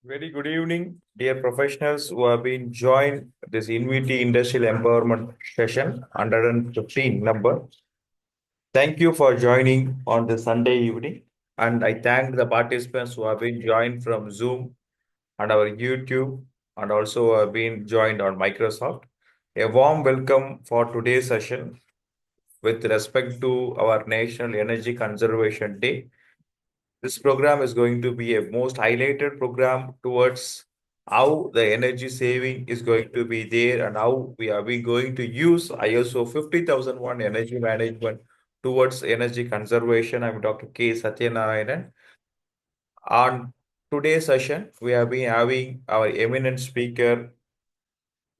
Very good evening, dear professionals who have been joined this INVTY Industrial Empowerment session 115 number. Thank you for joining on the Sunday evening. And I thank the participants who have been joined from Zoom and our YouTube and also have been joined on Microsoft. A warm welcome for today's session with respect to our National Energy Conservation Day. This program is going to be a most highlighted program towards how the energy saving is going to be there and how we are we going to use ISO 50001 energy management towards energy conservation. I'm Dr. K. Satyanarayanan. On today's session, we have been having our eminent speaker,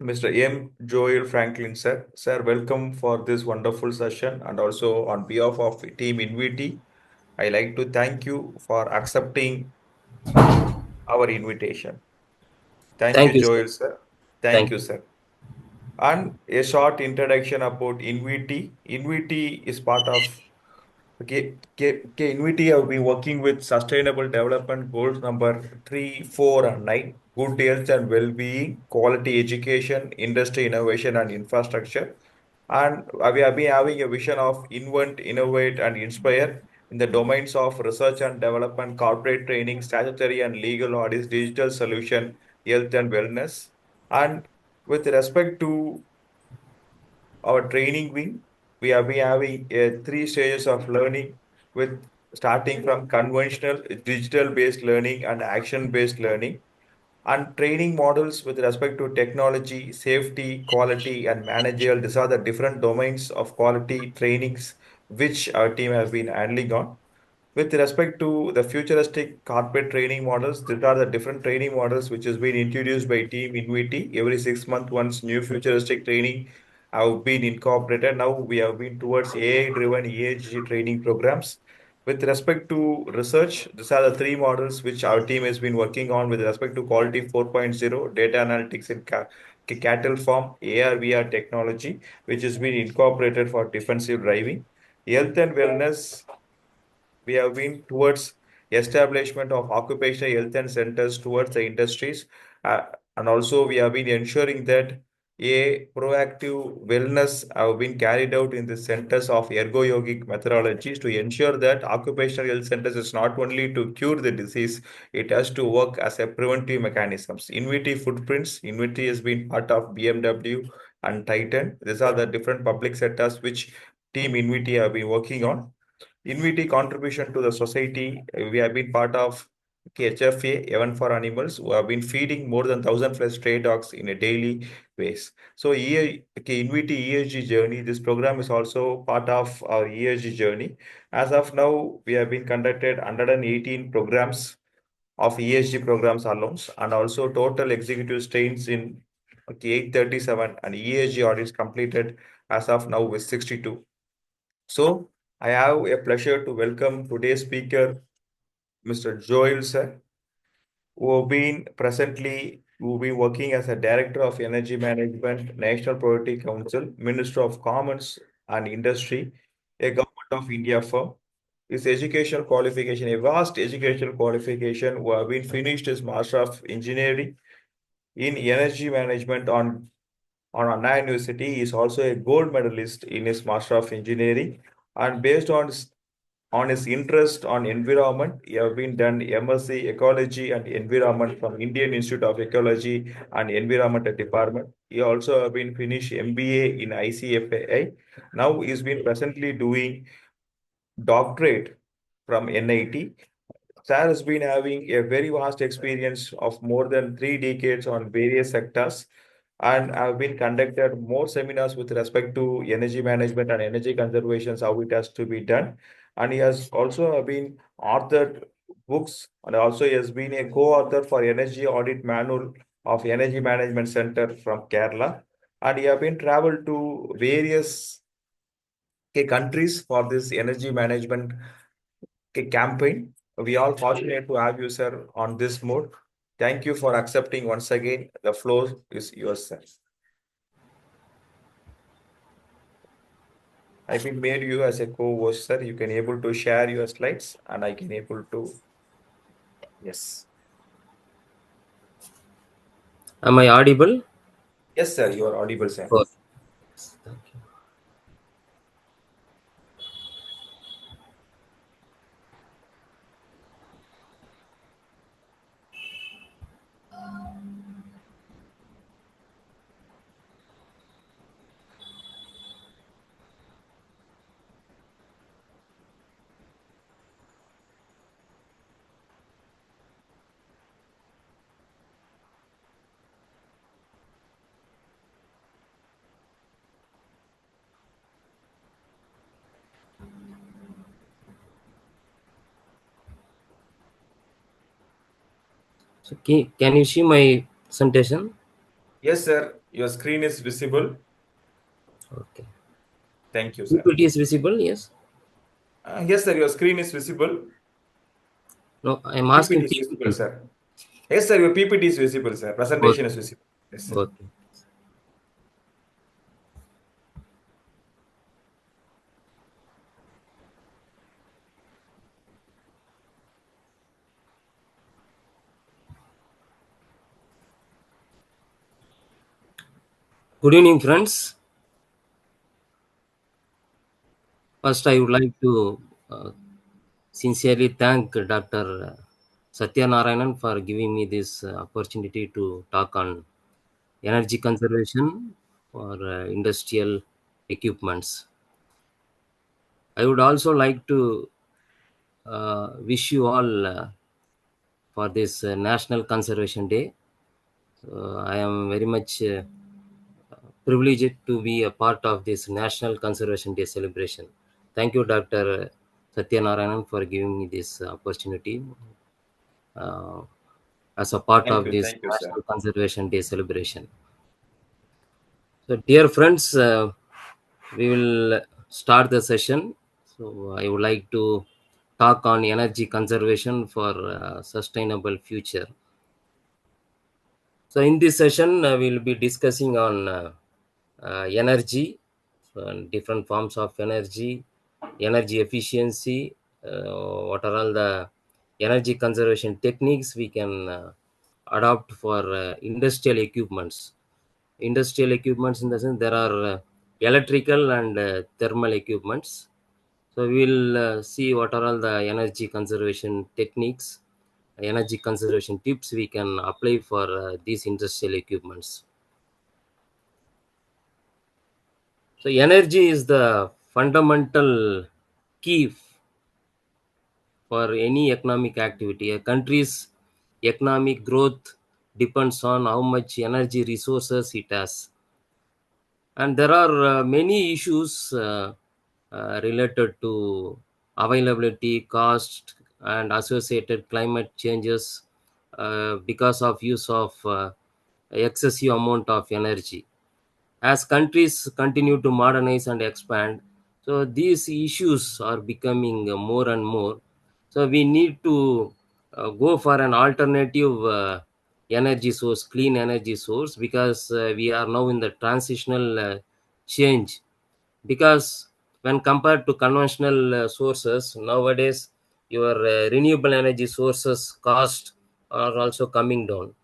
Mr. M. Joel Franklin, sir. Sir, welcome for this wonderful session. And also on behalf of Team INVITY, I like to thank you for accepting our invitation. Thank you, Thank you, sir. Joel, sir. Thank Thank you, you. sir. And a short introduction about INVITY. INVITY is part of INVITY have been working with Sustainable Development Goals number 3, 4, and 9. Good health and well-being, quality education, industry innovation, and infrastructure. And we have been having a vision of invent, innovate, and inspire in the domains of research and development, corporate training, statutory and legal audits, digital solution, health and wellness. And with respect to our training wing, we have been having three stages of learning with starting from conventional digital based learning and action based learning and training models with respect to technology, safety, quality, and managerial. These are the different domains of quality trainings which our team has been handling on. With respect to the futuristic corporate training models, these are the different training models which has been introduced by Team INVITY. Every 6 months, once new futuristic training have been incorporated. Now we have been towards AI-driven EHG training programs. With respect to research, these are the three models which our team has been working on with respect to quality 4.0, data analytics in cattle farm, AR/VR technology, which has been incorporated for defensive driving. Health and wellness, we have been towards establishment of occupational health and centers towards the industries. And also we have been ensuring that a proactive wellness have been carried out in the centers of ergo yogic methodologies to ensure that occupational health centers is not only to cure the disease, it has to work as a preventive mechanisms. INVITY footprints, INVITY has been part of BMW and Titan. These are the different public sectors which team INVITY have been working on. INVITY contribution to the society, we have been part of KHFA, Heaven for Animals, who have been feeding more than 1,000 plus stray dogs in a daily basis. So, INVITY ESG journey, this program is also part of our ESG journey. As of now, we have been conducted 118 programs of ESG programs alone, and also total executive strains in 837 and ESG audits completed as of now with 62. So I have a pleasure to welcome today's speaker, Mr. Joel sir, who been working as a Director of Energy Management, National Priority Council, Minister of Commerce and Industry, a Government of India firm. His educational qualification, a vast educational qualification, who have been finished his Master of Engineering in Energy Management on Anna University. He is also a gold medalist in his Master of Engineering. And based on his interest on environment, he have been done MSc Ecology and Environment from Indian Institute of Ecology and Environment Department. He also have been finished MBA in ICFAI. Now he's been presently doing doctorate from NIT. Sir has been having a very vast experience of more than 3 decades on various sectors, and have been conducted more seminars with respect to energy management and energy conservation, how it has to be done. And he has also been authored books, and also he has been a co-author for Energy Audit Manual of Energy Management Center from Kerala. And he have been traveled to various countries for this energy management campaign. We all fortunate to have you, sir, on this mode. Thank you for accepting once again. The floor is yours, sir. I will mail you as a co-host, sir. You can able to share your slides and I can able to, yes. Am I audible? Yes, sir, you are audible, sir. Oh, thank you. So can you see my presentation? Yes, sir, your screen is visible. Okay. Thank you, sir. PPT is visible, yes? Yes, sir, your screen is visible. No, I'm PPT asking is visible, PPT. sir. Yes, sir, your PPT is visible, sir. Okay. Presentation is visible. Yes, sir. Okay. Good evening, friends. First, I would like to uh, sincerely thank Dr. Satya Narayanan for giving me this opportunity to talk on energy conservation for industrial equipments. I would also like to wish you all for this National Conservation Day. I am very much privileged to be a part of this National Conservation Day celebration. Thank you, Dr. Satyanarayanan, for giving me this opportunity uh, as a part of this Thank you, sir. National Conservation Day celebration. So, dear friends, we will start the session. So, I would like to talk on energy conservation for sustainable future. So, in this session, we'll be discussing on energy, and different forms of energy, energy efficiency, what are all the energy conservation techniques we can adopt for industrial equipments. Industrial equipments in the sense there are electrical and thermal equipments. So we will see what are all the energy conservation techniques, energy conservation tips we can apply for these industrial equipments. So energy is the fundamental key for any economic activity. A country's economic growth depends on how much energy resources it has. And there are many issues related to availability, cost, and associated climate changes because of use of excessive amount of energy. As countries continue to modernize and expand, so these issues are becoming more and more. So we need to go for an alternative energy source, clean energy source, because we are now in the transitional change. Because when compared to conventional sources nowadays, your renewable energy sources cost are also coming down.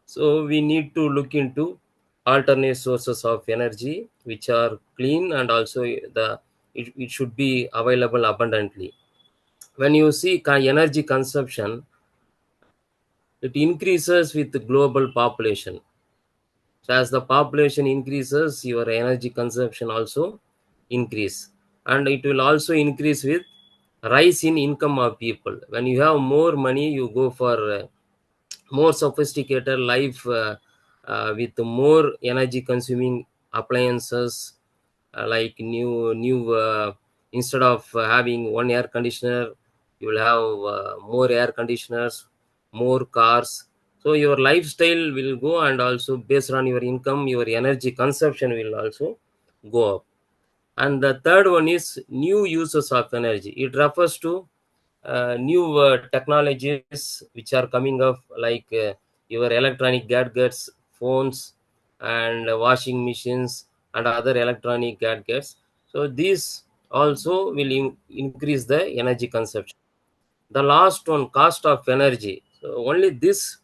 So we need to look into alternate sources of energy which are clean, and also it should be available abundantly. When you see energy consumption, it increases with the global population. So as the population increases, your energy consumption also increase, and it will also increase with rise in income of people. When you have more money, you go for more sophisticated life with more energy consuming appliances, like new instead of having one air conditioner, you will have more air conditioners, more cars. So your lifestyle will go, and also based on your income, your energy consumption will also go up. And the third one is new uses of energy. It refers to new technologies which are coming up, like your electronic gadgets, phones, and washing machines, and other electronic gadgets. So these also will increase the energy consumption. The last one, cost of energy. So only this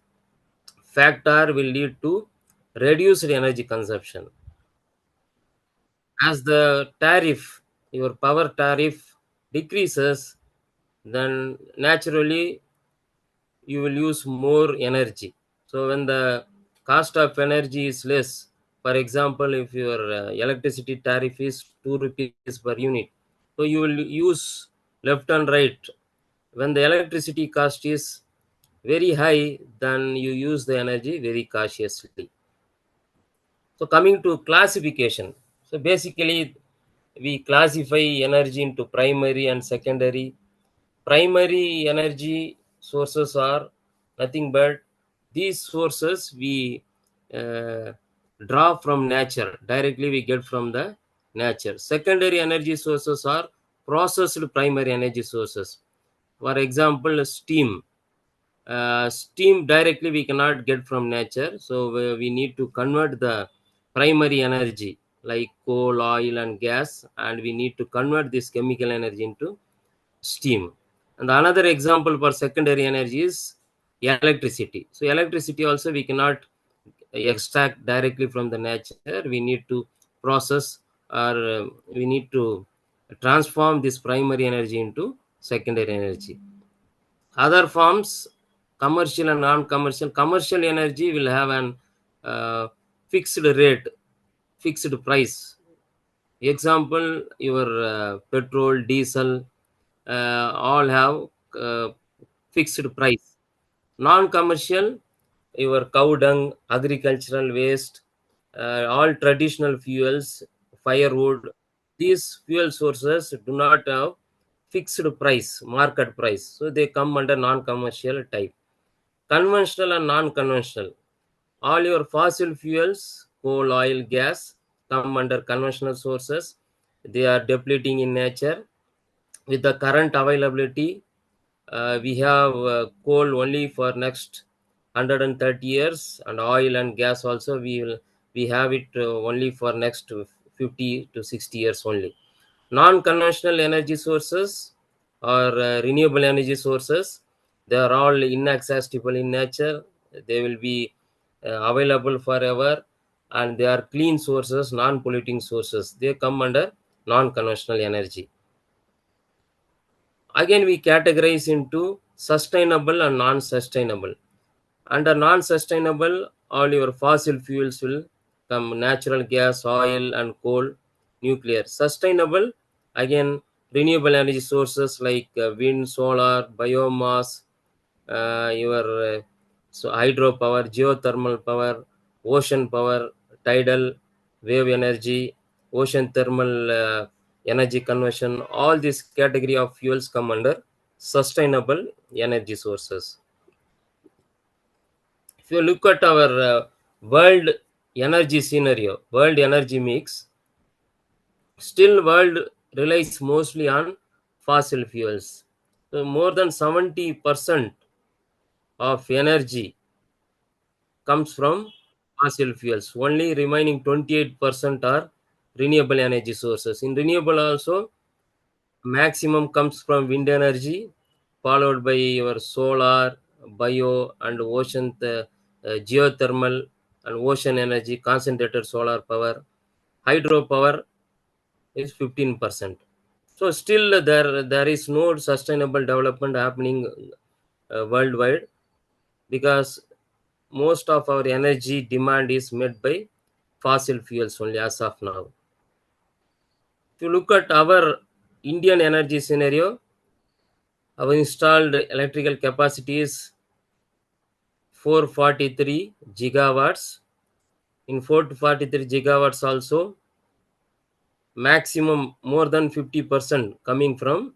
factor will lead to reduced energy consumption. As the tariff, your power tariff decreases, then naturally you will use more energy. So when the cost of energy is less, for example, if your electricity tariff is 2 rupees per unit, so you will use left and right. When the electricity cost is very high, then you use the energy very cautiously. So coming to classification, so basically we classify energy into primary and secondary. Primary energy sources are nothing but these sources we uh, draw from nature, directly we get from the nature. Secondary energy sources are processed primary energy sources. For example, steam. Steam directly we cannot get from nature, so we need to convert the primary energy like coal, oil, and gas, and we need to convert this chemical energy into steam. And another example for secondary energy is electricity. So electricity also we cannot extract directly from the nature. We need to process, or we need to transform this primary energy into secondary energy. Other forms, commercial and non-commercial. Commercial energy will have an fixed rate, fixed price. Example, your petrol, diesel, all have fixed price. Non-commercial, your cow dung, agricultural waste, all traditional fuels, firewood. These fuel sources do not have fixed price, market price. So they come under non-commercial type. Conventional and non-conventional. All your fossil fuels, coal, oil, gas, come under conventional sources. They are depleting in nature. With the current availability, we have coal only for next 130 years, and oil and gas also we have it only for next 50 to 60 years only. Non-conventional energy sources or renewable energy sources, they are all inaccessible in nature. They will be available forever, and they are clean sources, non-polluting sources. They come under non-conventional energy. Again, we categorize into sustainable and non-sustainable. Under non-sustainable, all your fossil fuels will come: natural gas, oil, and coal, nuclear. Sustainable, again, renewable energy sources like wind, solar, biomass, your so hydropower, geothermal power, ocean power, tidal wave energy, ocean thermal energy conversion. All these category of fuels come under sustainable energy sources. If you look at our world energy scenario, world energy mix, still world relies mostly on fossil fuels. So more than 70% of energy comes from fossil fuels. Only remaining 28% are renewable energy sources. In renewable also, maximum comes from wind energy, followed by your solar, bio, and ocean geothermal and ocean energy, concentrated solar power. Hydropower is 15%. So still there is no sustainable development happening worldwide, because most of our energy demand is met by fossil fuels only as of now. If you look at our Indian energy scenario, our installed electrical capacity is 443 gigawatts. In 443 gigawatts also, maximum more than 50% coming from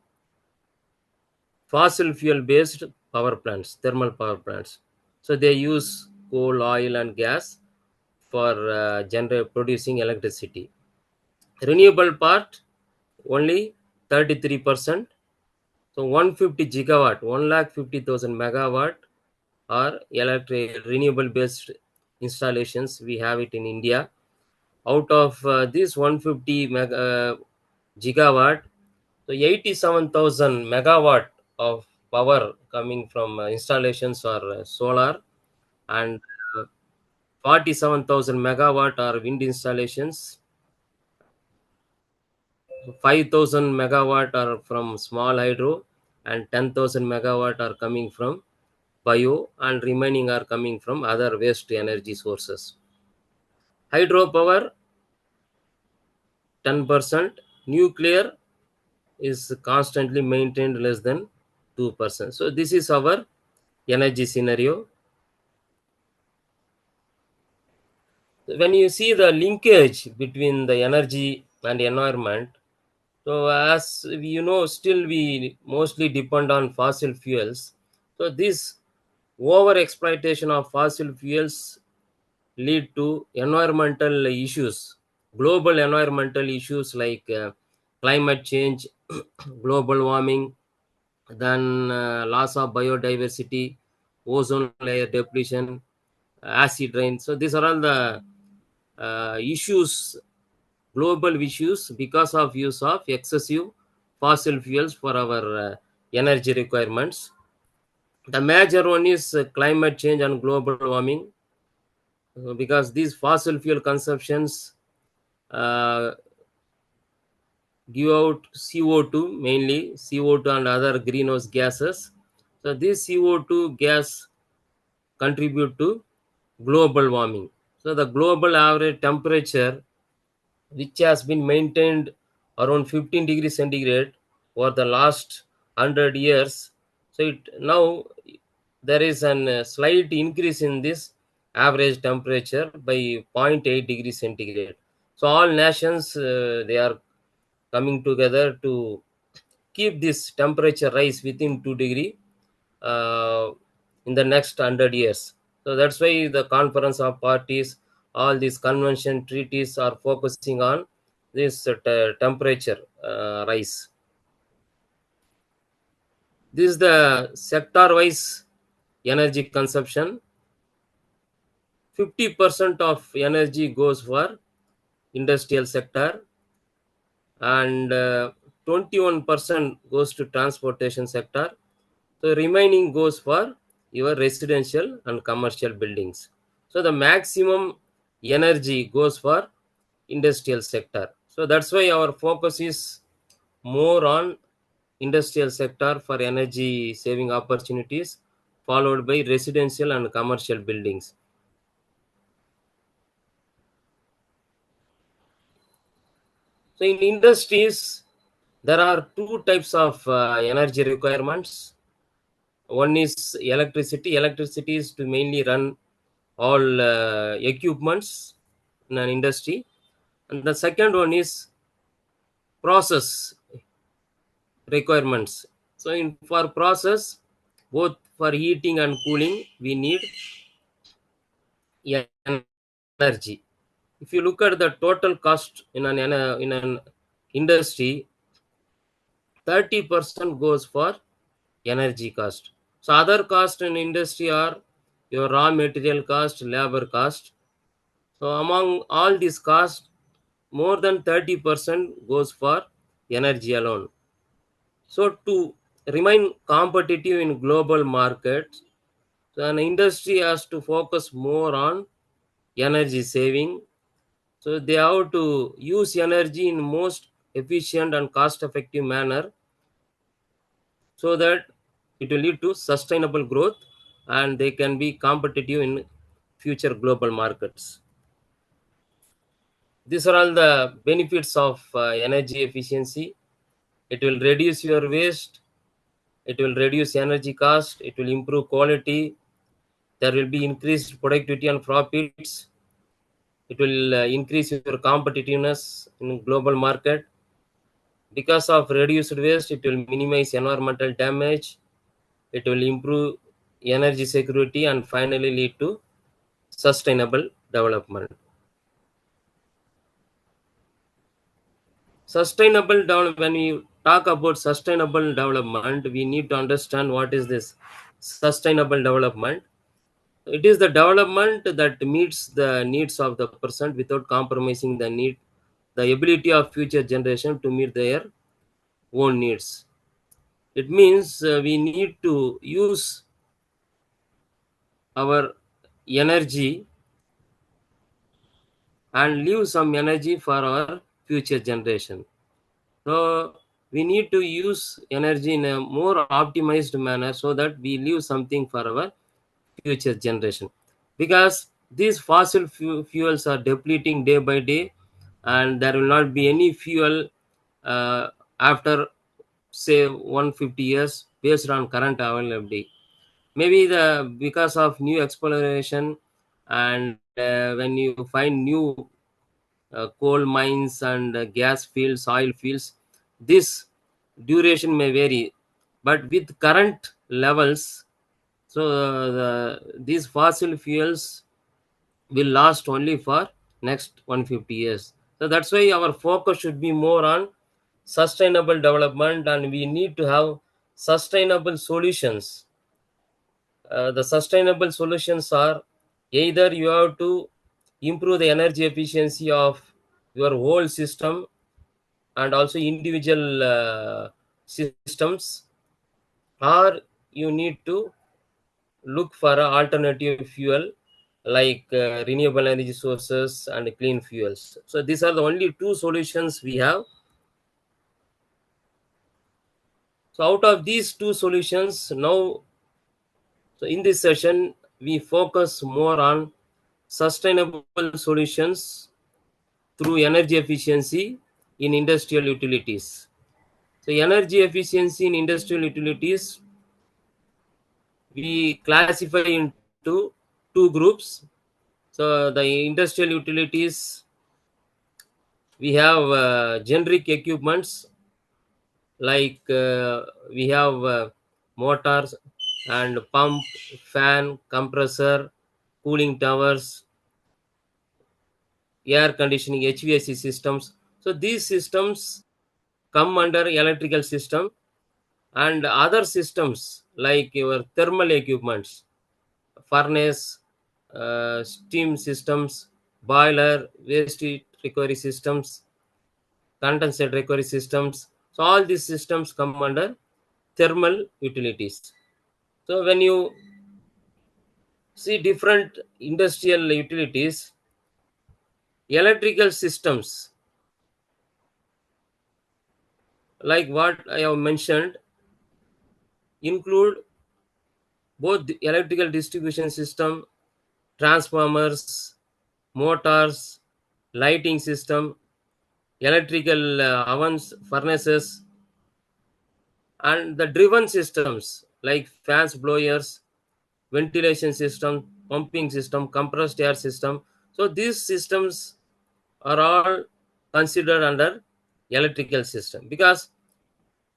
fossil fuel based power plants, thermal power plants. So they use coal, oil, and gas for producing electricity. Renewable part only 33%. So 150 gigawatt, 150,000 megawatt are electric renewable based installations. We have it in India. Out of this 150 gigawatt, so 87,000 megawatt of power coming from installations are solar, and 47,000 megawatt are wind installations, 5,000 megawatt are from small hydro, and 10,000 megawatt are coming from bio, and remaining are coming from other waste energy sources. Hydropower 10%, nuclear is constantly maintained less than 2%. So this is our energy scenario. When you see the linkage between the energy and environment, so as you know, still we mostly depend on fossil fuels. So this over exploitation of fossil fuels lead to environmental issues, global environmental issues like climate change, global warming, then loss of biodiversity, ozone layer depletion, acid rain. So these are all the issues, global issues, because of use of excessive fossil fuels for our energy requirements. The major one is climate change and global warming, because these fossil fuel consumptions uh, give out CO2, mainly CO2 and other greenhouse gases. So this CO2 gas contribute to global warming. So the global average temperature, which has been maintained around 15 degrees centigrade for the last 100 years, so it now there is an slight increase in this average temperature by zero point 0.8 degrees centigrade. So all nations they are coming together to keep this temperature rise within 2 degree uh, in the next 100 years. So that's why the conference of parties, all these convention treaties are focusing on this temperature rise. This is the sector wise energy consumption. 50% of energy goes for industrial sector, and 21% goes to transportation sector. So remaining goes for your residential and commercial buildings. So the maximum energy goes for industrial sector. So that's why our focus is more on industrial sector for energy saving opportunities, followed by residential and commercial buildings. So in industries, there are two types of energy requirements. One is electricity. Electricity is to mainly run all equipments in an industry, and the second one is process requirements. So in for process, both for heating and cooling, we need energy. If you look at the total cost in an industry, 30% goes for energy cost. So other cost in industry are your raw material cost, labor cost. So among all these costs, more than 30% goes for energy alone. So to remain competitive in global markets, so an industry has to focus more on energy saving. So they have to use energy in most efficient and cost effective manner, so that it will lead to sustainable growth and they can be competitive in future global markets. These are all the benefits of energy efficiency. It will reduce your waste, it will reduce energy cost, it will improve quality, there will be increased productivity and profits, it will increase your competitiveness in global market. Because of reduced waste, it will minimize environmental damage, it will improve energy security, and finally lead to sustainable development. Sustainable development, when we talk about sustainable development, we need to understand what is this sustainable development. It is the development that meets the needs of the present without compromising the ability of future generation to meet their own needs. It means we need to use our energy and leave some energy for our future generation. So we need to use energy in a more optimized manner so that we leave something for our future generation, because these fossil fuels are depleting day by day, and there will not be any fuel uh, after say 150 years based on current availability. Maybe the because of new exploration, and when you find new coal mines and gas fields, oil fields, this duration may vary. But with current levels, so these fossil fuels will last only for next 150 years. So that's why our focus should be more on sustainable development, and we need to have sustainable solutions. The sustainable solutions are either you have to improve the energy efficiency of your whole system and also individual systems, or you need to look for an alternative fuel like renewable energy sources and clean fuels. So these are the only two solutions we have. So out of these two solutions now, so in this session we focus more on sustainable solutions through energy efficiency in industrial utilities. So energy efficiency in industrial utilities we classify into two groups. So the industrial utilities, we have generic equipments like we have motors and pump, fan, compressor, cooling towers, air conditioning, HVAC systems. So these systems come under electrical system, and other systems like your thermal equipments, furnace, steam systems, boiler, waste heat recovery systems, condensate recovery systems. So all these systems come under thermal utilities. So when you see different industrial utilities, electrical systems like what I have mentioned include both the electrical distribution system, transformers, motors, lighting system, electrical ovens, furnaces, and the driven systems like fans, blowers, ventilation system, pumping system, compressed air system. So these systems are all considered under electrical system, because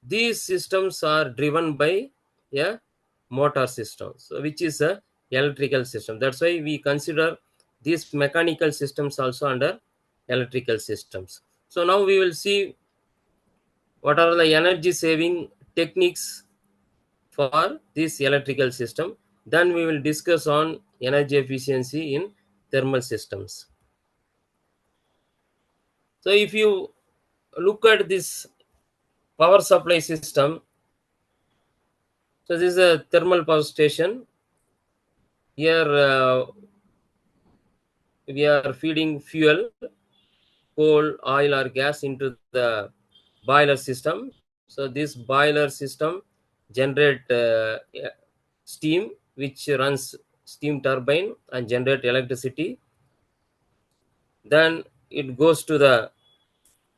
these systems are driven by a motor system, so which is a electrical system. That's why we consider these mechanical systems also under electrical systems. So now we will see what are the energy saving techniques for this electrical system. Then we will discuss on energy efficiency in thermal systems. So if you look at this power supply system, so this is a thermal power station. Here we are feeding fuel, coal, oil or gas into the boiler system. So this boiler system generate steam, which runs steam turbine and generate electricity. Then it goes to the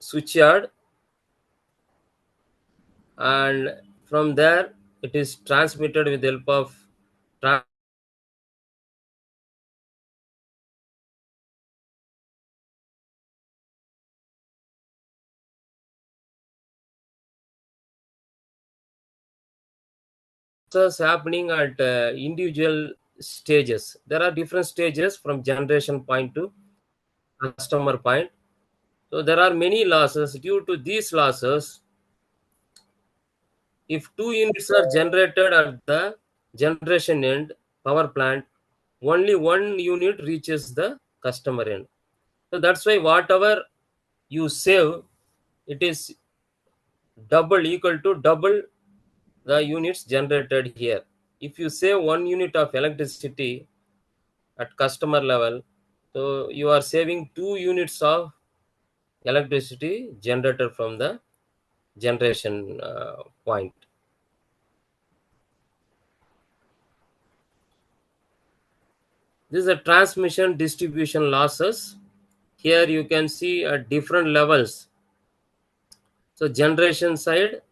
switchyard, and from there it is transmitted with the help of transfers happening at individual stages. There are different stages from generation point to customer point. So there are many losses. Due to these losses, if two units are generated at the generation end power plant, only one unit reaches the customer end. So that's why whatever you save, it is double equal to double the units generated here. If you save one unit of electricity at customer level, So you are saving 2 units of electricity generated from the generation point. This is a transmission distribution losses. Here you can see at different levels. So generation side,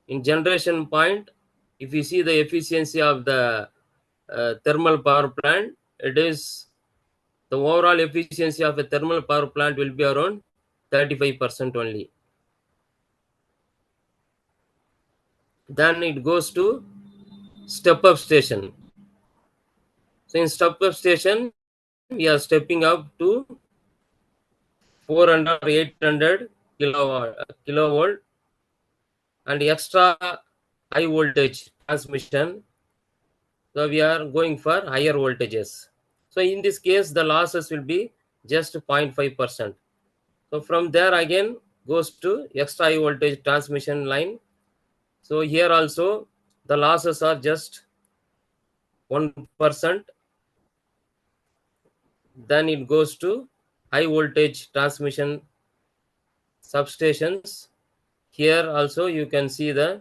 in generation point, if you see the efficiency of the thermal power plant, it is the overall efficiency of a thermal power plant will be around 35% only. Then it goes to step up station. So in step up station, we are stepping up to 400 or 800 kilovolt and extra high voltage transmission. So we are going for higher voltages. So in this case, the losses will be just 0.5%. So from there again goes to extra high voltage transmission line. So here also the losses are just 1%. Then it goes to high voltage transmission substations. Here also you can see the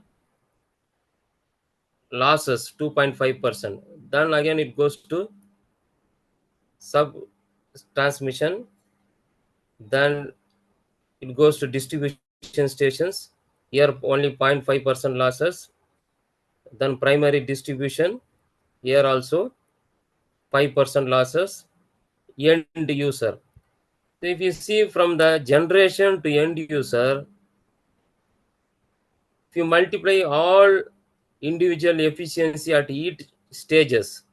losses 2.5%. Then again it goes to sub transmission. Then it goes to distribution stations. Here only 0.5% losses. Then primary distribution. Here also 5% losses. End user. So if you see from the generation to end user, if you multiply all individual efficiency at each stages,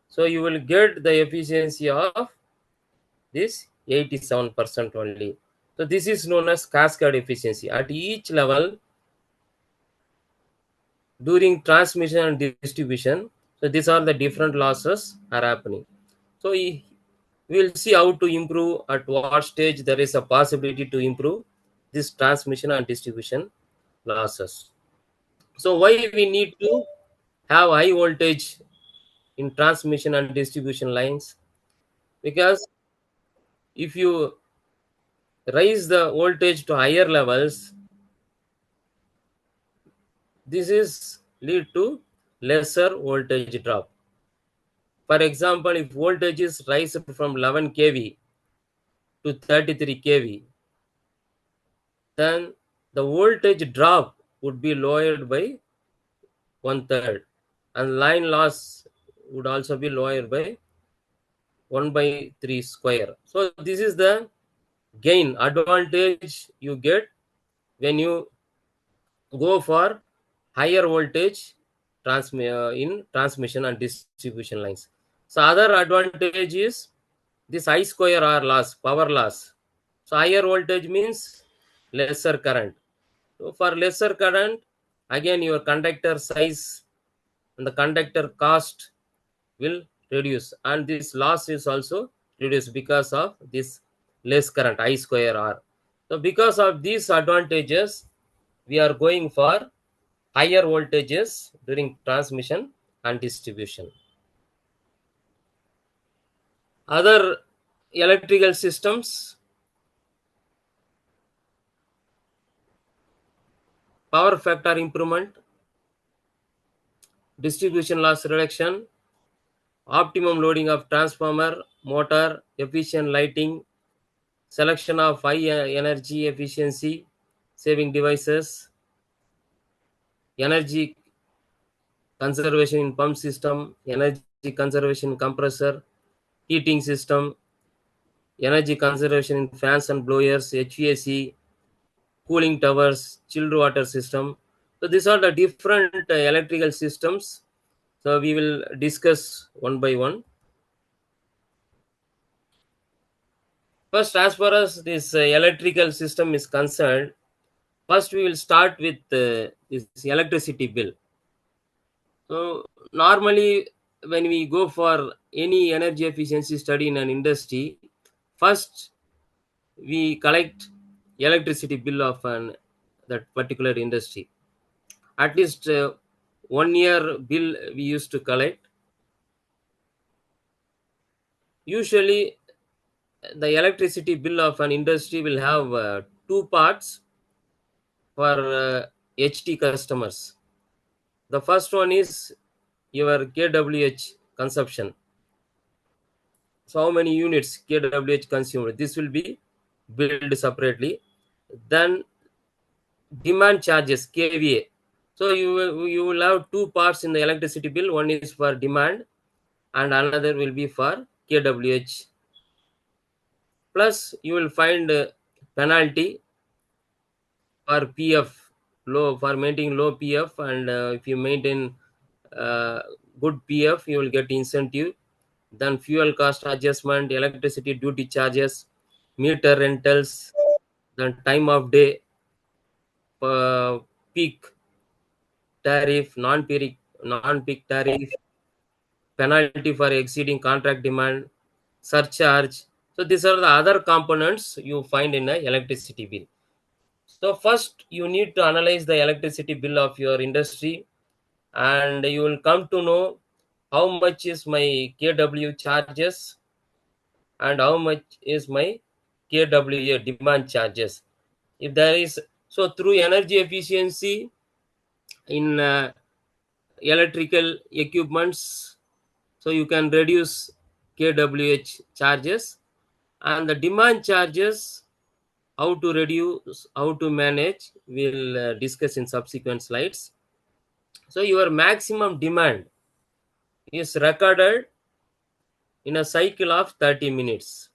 so you will get the efficiency of this 87% only. So this is known as cascade efficiency. At each level during transmission and distribution, so these are the different losses are happening. So we will see how to improve, at what stage there is a possibility to improve this transmission and distribution losses. So why we need to have high voltage in transmission and distribution lines? Because if you raise the voltage to higher levels, this is lead to lesser voltage drop. For example, if voltage is raised from 11 kV to 33 kV, then the voltage drop would be lowered by one third, and line loss would also be lowered by 1 by 3 square. So this is the gain advantage you get when you go for higher voltage in transmission and distribution lines. So other advantage is this I square R loss, power loss. So higher voltage means lesser current. So for lesser current, again your conductor size and the conductor cost will reduce, and this loss is also reduced because of this less current I square R. So because of these advantages, we are going for higher voltages during transmission and distribution. Other electrical systems, power factor improvement, distribution loss reduction, optimum loading of transformer, motor, efficient lighting, selection of high energy efficiency saving devices, energy conservation in pump system, energy conservation in compressor, heating system, energy conservation in fans and blowers, HVAC, cooling towers, chilled water system. So these are the different electrical systems. So we will discuss one by one. First, as far as this electrical system is concerned, first we will start with this electricity bill. So normally when we go for any energy efficiency study in an industry, first we collect electricity bill of that particular industry. At least 1 year bill we used to collect. Usually The electricity bill of an industry will have two parts for HT customers. The first one is your KWH consumption. So how many units KWH consumed? This will be billed separately. Then demand charges KVA. So you will have two parts in the electricity bill. One is for demand, and another will be for KWH. Plus, you will find penalty for PF, low, for maintaining low PF, and if you maintain uh, good PF, you will get incentive. Then fuel cost adjustment, electricity duty charges, meter rentals, then time of day, peak tariff, non-peak tariff, penalty for exceeding contract demand, surcharge. So these are the other components you find in a electricity bill. So first you need to analyze the electricity bill of your industry, and you will come to know how much is my KW charges and how much is my KWA demand charges. If there is, so through energy efficiency in electrical equipments, so you can reduce KWH charges, and the demand charges, how to reduce, how to manage, we'll discuss in subsequent slides. So your maximum demand is recorded in a cycle of 30 minutes.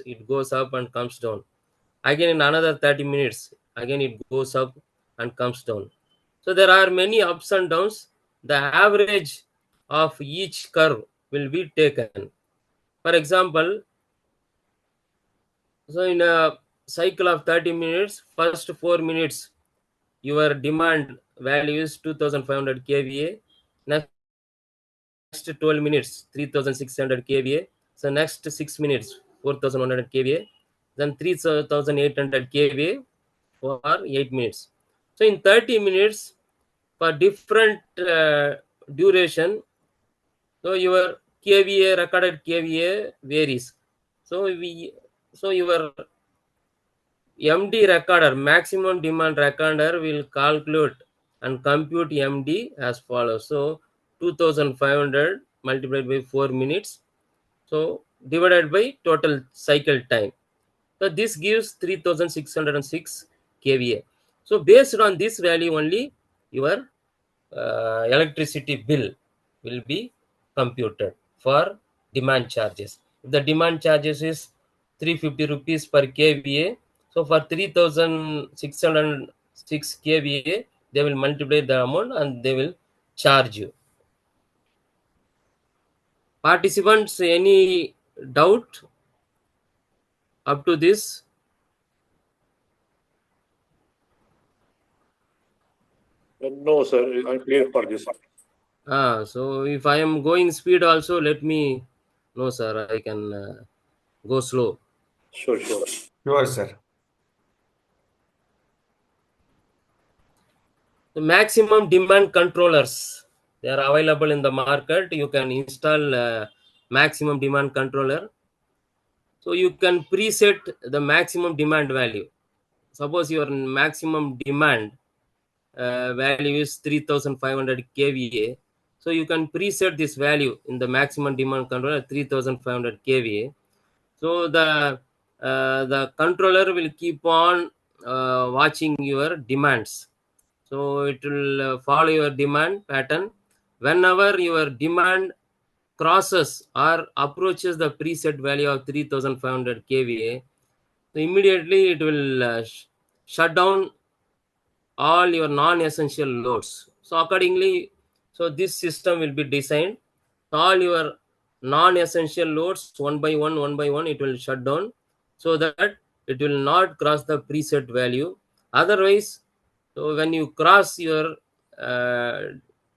It goes up and comes down. Again in another 30 minutes, again it goes up and comes down. So there are many ups and downs. The average of each curve will be taken. For example, so in a cycle of 30 minutes, first 4 minutes your demand value is 2500 kVA. Next 12 minutes 3600 kVA. So next 6 minutes 4100 kVA. Then 3800 kVA for 8 minutes. So in 30 minutes, for different duration, so your KVA, recorded KVA varies. So we, so your MD recorder, maximum demand recorder, will calculate and compute MD as follows. So 2500 multiplied by 4 minutes. So divided by total cycle time. So this gives 3606 kVA. So based on this value only, your electricity bill will be computed for demand charges. If the demand charges is 350 rupees per kVA, so for 3606 kVA, they will multiply the amount and they will charge you. Participants, any doubt up to this? No, sir, I'm clear for this. So if I am going speed also, let me know, sir. I can go slow. Sure, sure. Sure, sir. The maximum demand controllers, they are available in the market. You can install maximum demand controller. So you can preset the maximum demand value. Suppose your maximum demand value is 3500 kVA. So you can preset this value in the maximum demand controller 3500 kVA. So the controller will keep on watching your demands. So it will follow your demand pattern. Whenever your demand crosses or approaches the preset value of 3500 kVA, so immediately it will shut down all your non-essential loads. So accordingly, so this system will be designed. All your non-essential loads one by one, it will shut down so that it will not cross the preset value. Otherwise, so when you cross your uh,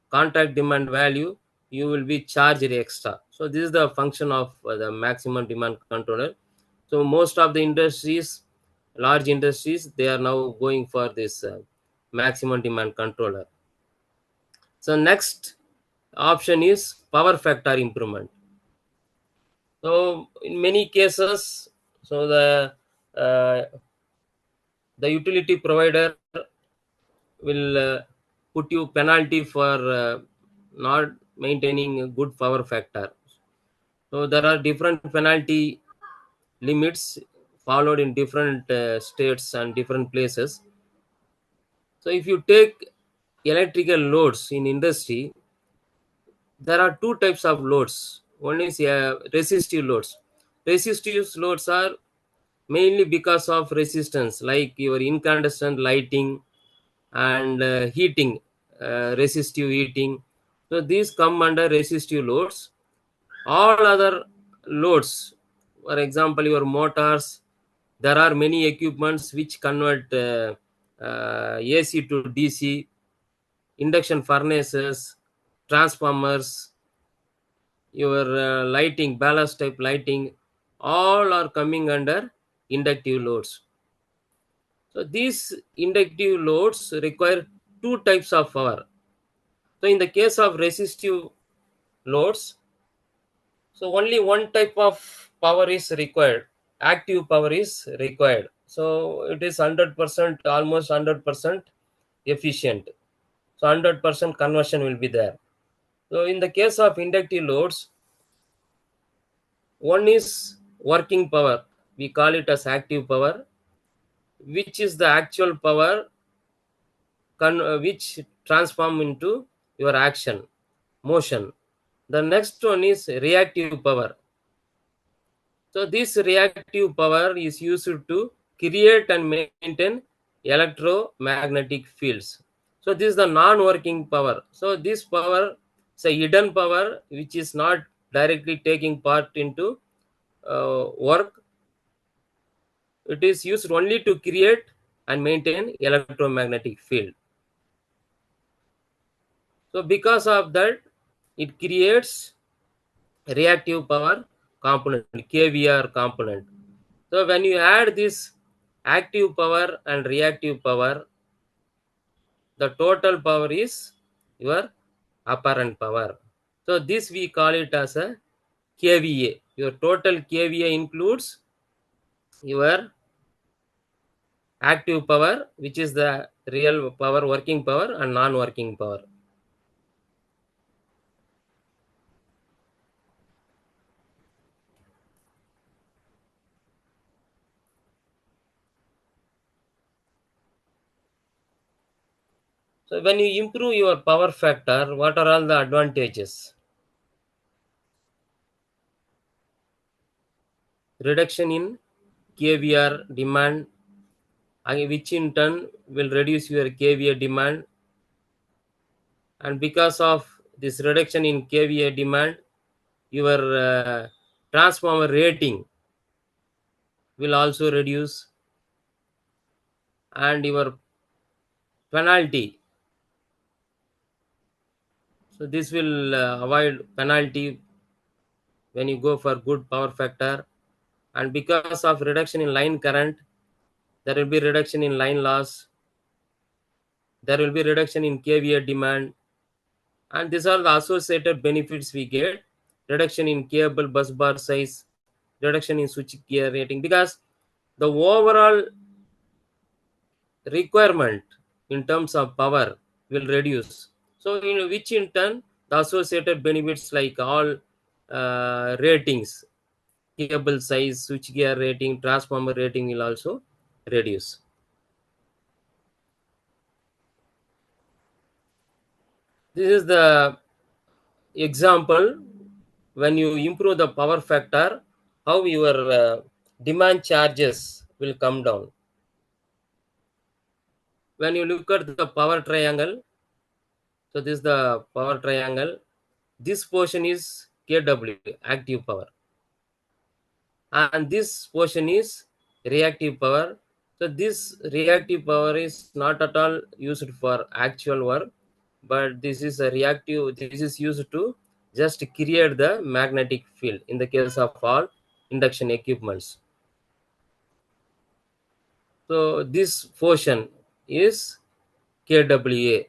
contract demand value, you will be charged extra. So this is the function of the maximum demand controller. So most of the industries, large industries, they are now going for this maximum demand controller. So next option is power factor improvement. So in many cases, so the utility provider will put you penalty for not maintaining a good power factor. So there are different penalty limits followed in different states and different places. So if you take electrical loads in industry, there are two types of loads. One is resistive loads. Resistive loads are mainly because of resistance, like your incandescent lighting and heating, resistive heating. So these come under resistive loads. All other loads, for example your motors, there are many equipments which convert AC to DC, induction furnaces, transformers, your lighting, ballast type lighting, all are coming under inductive loads. So these inductive loads require two types of power. So in the case of resistive loads, so only one type of power is required. Active power is required. So it is 100%, almost 100% efficient. So 100% conversion will be there. So in the case of inductive loads, one is working power. We call it as active power, which is the actual power which transform into your action, motion. The next one is reactive power. So this reactive power is used to create and maintain electromagnetic fields. So this is the non-working power. So this power is a hidden power which is not directly taking part into work. It is used only to create and maintain electromagnetic field. So because of that, it creates reactive power component, KVR component. So when you add this active power and reactive power, the total power is your apparent power. So this we call it as a KVA. Your total KVA includes your active power, which is the real power, working power, and non-working power. So when you improve your power factor, what are all the advantages? Reduction in KVR demand, which in turn will reduce your KVA demand, and because of this reduction in KVA demand, your transformer rating will also reduce, and your penalty. So this will avoid penalty when you go for good power factor, and because of reduction in line current, there will be reduction in line loss, there will be reduction in KVA demand, and these are the associated benefits we get: reduction in cable bus bar size, reduction in switch gear rating, because the overall requirement in terms of power will reduce. So in which in turn the associated benefits like all ratings, cable size, switch gear rating, transformer rating will also reduce. This is the example when you improve the power factor, how your demand charges will come down. When you look at the power triangle, so this is the power triangle. This portion is KW, active power, and this portion is reactive power. So this reactive power is not at all used for actual work, but this is a reactive. This is used to just create the magnetic field in the case of all induction equipments. So this portion is kWA.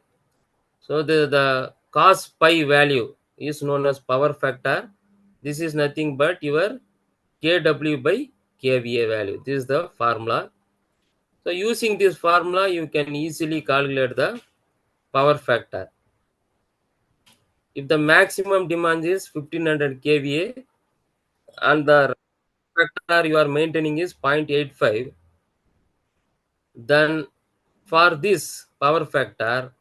So the cos pi value is known as power factor. This is nothing but your kW by kVA value. This is the formula. So using this formula, you can easily calculate the power factor. If the maximum demand is 1500 kVA and the factor you are maintaining is 0.85, then for this power factor,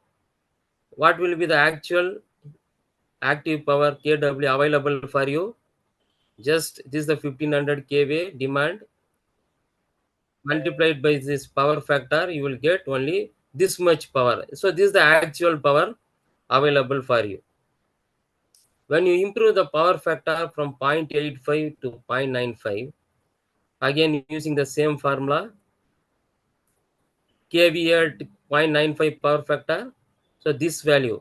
what will be the actual active power kW available for you? Just this is the 1500 kVA demand multiplied by this power factor, you will get only this much power. So this is the actual power available for you. When you improve the power factor from 0.85 to 0.95, again using the same formula, kVA at 0.95 power factor, so this value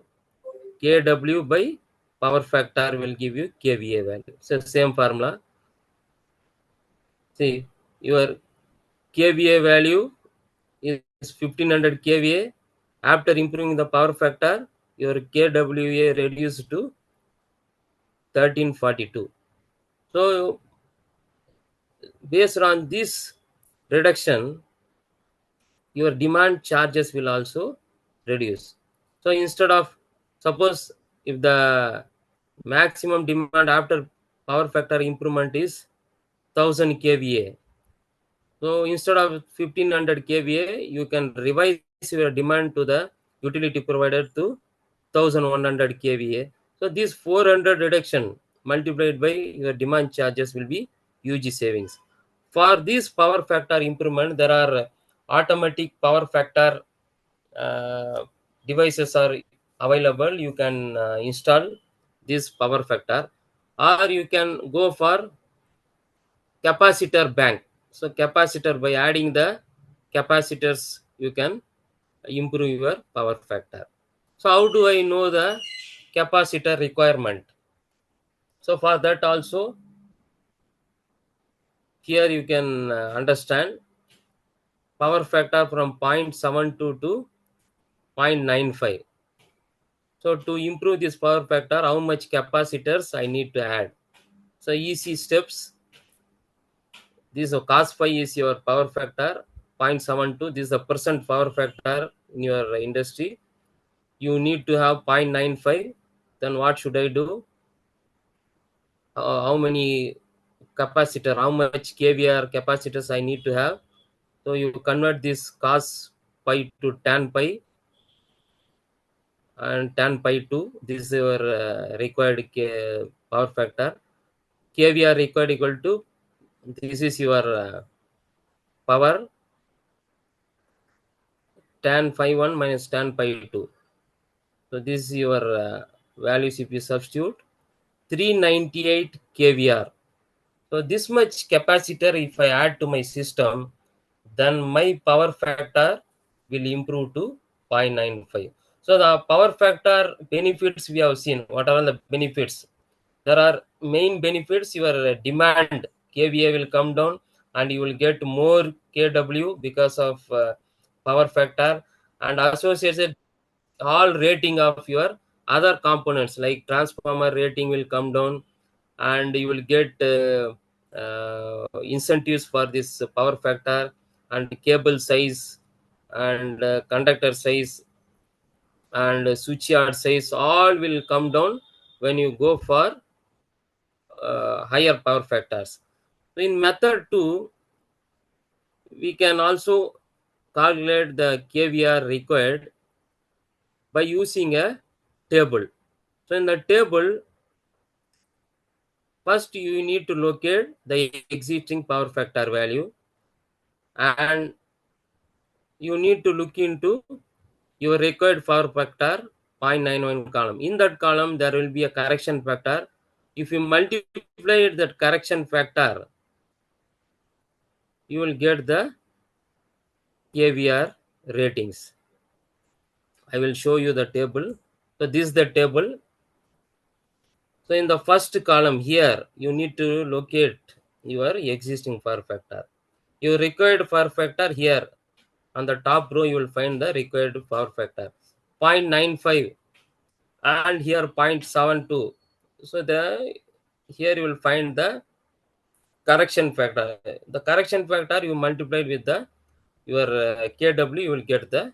kW by power factor will give you kVA value. So same formula. See, your kVA value is 1500 kVA. After improving the power factor, your kWA reduced to 1342. So based on this reduction, your demand charges will also reduce. So instead of, suppose if the maximum demand after power factor improvement is 1000 kVA, so instead of 1500 kVA, you can revise your demand to the utility provider to 1100 kVA. So this 400 reduction multiplied by your demand charges will be huge savings. For this power factor improvement, there are automatic power factor uh, devices are available. You can install this power factor, or you can go for capacitor bank. So capacitor, by adding the capacitors, you can improve your power factor. So how do I know the capacitor requirement? So for that also, here you can understand power factor from 0.72 to 0.95. So to improve this power factor, how much capacitors I need to add? So easy steps. This cos phi is your power factor 0.72. This is the percent power factor in your industry. You need to have 0.95. Then what should I do? How many capacitor, how much kVAR capacitors I need to have? So you convert this cos pi to tan pi and tan pi 2. This is your required power factor. kVAR required equal to, this is your power tan phi 1 minus tan pi 2. So this is your values if you substitute 398 kVAR. So this much capacitor if I add to my system, then my power factor will improve to 0.95. So the power factor benefits we have seen. What are the benefits? There are main benefits. Your demand kVA will come down and you will get more kW because of power factor, and associated all rating of your other components like transformer rating will come down, and you will get incentives for this power factor, and cable size and conductor size and switchyard size all will come down when you go for higher power factors. So in method 2, we can also calculate the kVAR required by using a table. So in the table, first you need to locate the existing power factor value, and you need to look into your required power factor 0.91 column. In that column, there will be a correction factor. If you multiply that correction factor, you will get the kVAR ratings. I will show you the table. So this is the table. So in the first column here, you need to locate your existing power factor. Your required power factor here on the top row, you will find the required power factor 0.95 and here 0.72. So the here you will find the correction factor. The correction factor you multiply with the your kW, you will get the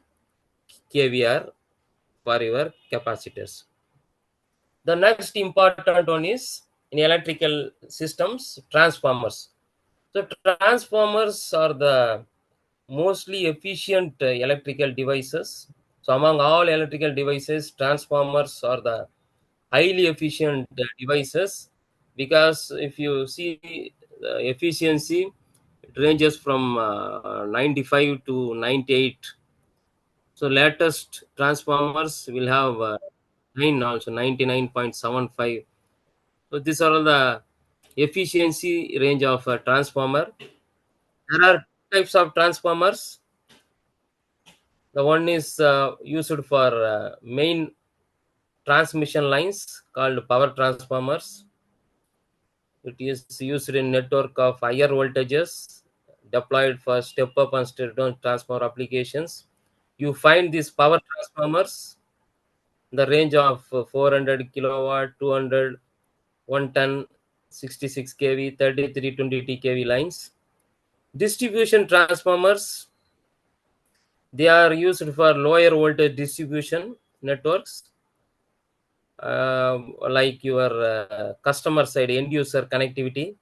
kVr for your capacitors. The next important one is in electrical systems, transformers. So transformers are the mostly efficient electrical devices. So among all electrical devices, transformers are the highly efficient devices, because if you see the efficiency, it ranges from 95 to 98. So latest transformers will have 9, also 99.75. So these are all the efficiency range of a transformer. There are types of transformers. The one is used for main transmission lines called power transformers. It is used in network of higher voltages deployed for step up and step down transformer applications. You find these power transformers the range of 400 kilowatt, 200, 110, 66 kV, 3320 kV lines. Distribution transformers, they are used for lower voltage distribution networks, like your customer side end user connectivity,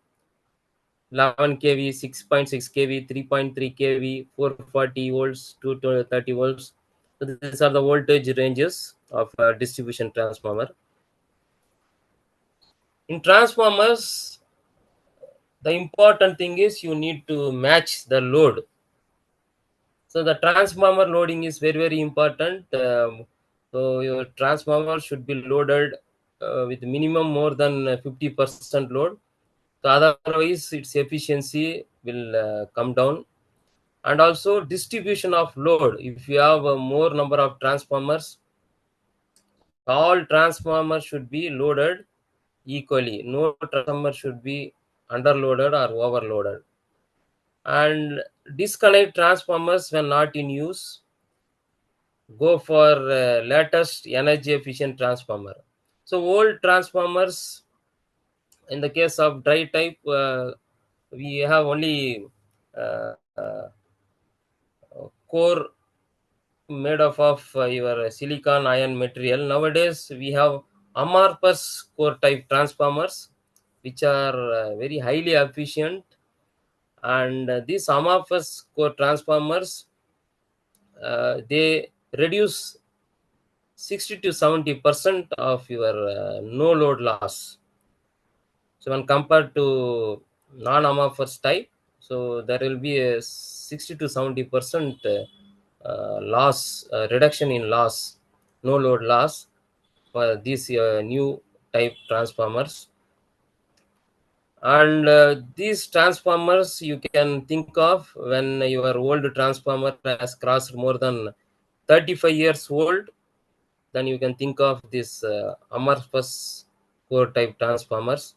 11 kV, 6.6 kV, 3.3 kV, 440 volts, 230 volts. So these are the voltage ranges of distribution transformer. In transformers, the important thing is you need to match the load. So the transformer loading is very very important. So your transformer should be loaded with minimum more than 50% load. So otherwise its efficiency will come down. And also distribution of load. If you have a more number of transformers, all transformers should be loaded equally. No transformer should be underloaded or overloaded. And disconnect transformers when not in use. Go for latest energy efficient transformer. So old transformers, in the case of dry type, we have only core made of your silicon ion material. Nowadays we have amorphous core type transformers, which are very highly efficient. And these amorphous core transformers, they reduce 60 to 70% of your no load loss. So when compared to non-amorphous type, so there will be a 60 to 70% loss, reduction in loss, no load loss for these new type transformers. And these transformers you can think of when your old transformer has crossed more than 35 years old, then you can think of this amorphous core type transformers.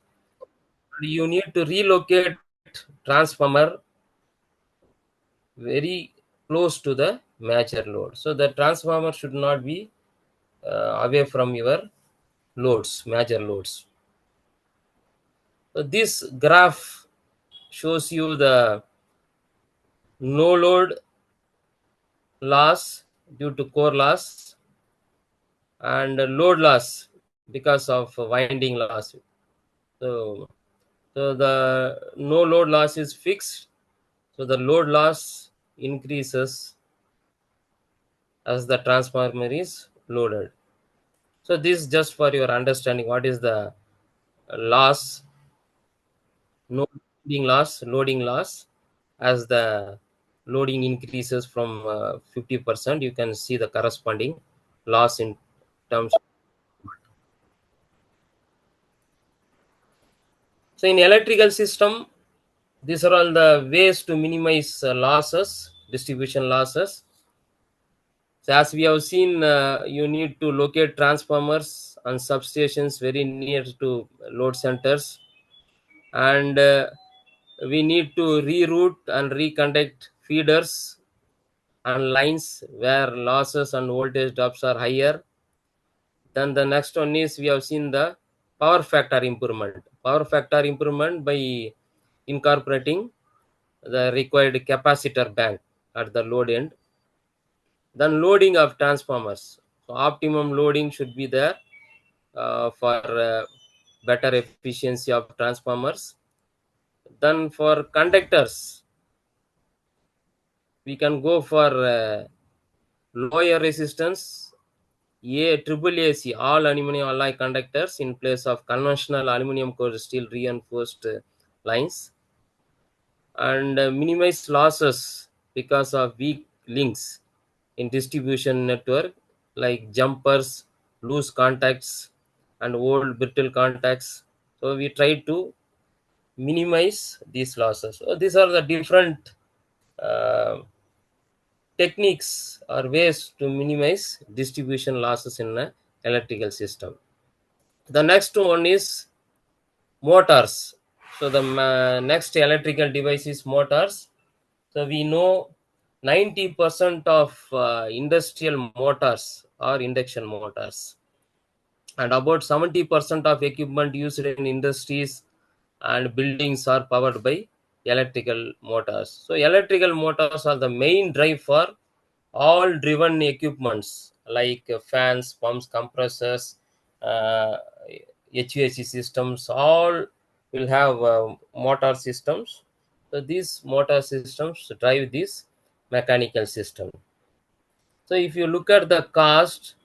You need to relocate transformer very close to the major load. So the transformer should not be away from your loads, major loads. So this graph shows you the no load loss due to core loss and load loss because of winding loss. So, so the no load loss is fixed. So the load loss increases as the transformer is loaded. So this just for your understanding what is the loss, no loading loss. As the loading increases from 50%, you can see the corresponding loss in terms. So in electrical system, these are all the ways to minimize losses, distribution losses. So as we have seen, you need to locate transformers and substations very near to load centers, and we need to reroute and reconduct feeders and lines where losses and voltage drops are higher. Then the next one is, we have seen the power factor improvement. Power factor improvement by incorporating the required capacitor bank at the load end. Then loading of transformers. So optimum loading should be there for better efficiency of transformers. Then for conductors, we can go for lower resistance AAAC, all aluminum alloy conductors in place of conventional aluminum core steel reinforced lines, and minimize losses because of weak links in distribution network like jumpers, loose contacts, and old brittle contacts. So we try to minimize these losses. So these are the different uh, techniques or ways to minimize distribution losses in an electrical system. The next one is motors. So the next electrical device is motors. So we know 90% of industrial motors are induction motors, and about 70% of equipment used in industries and buildings are powered by electrical motors. So electrical motors are the main drive for all driven equipments like fans, pumps, compressors, uh, HVAC systems, all will have motor systems. So these motor systems drive this mechanical system. So if you look at the cost,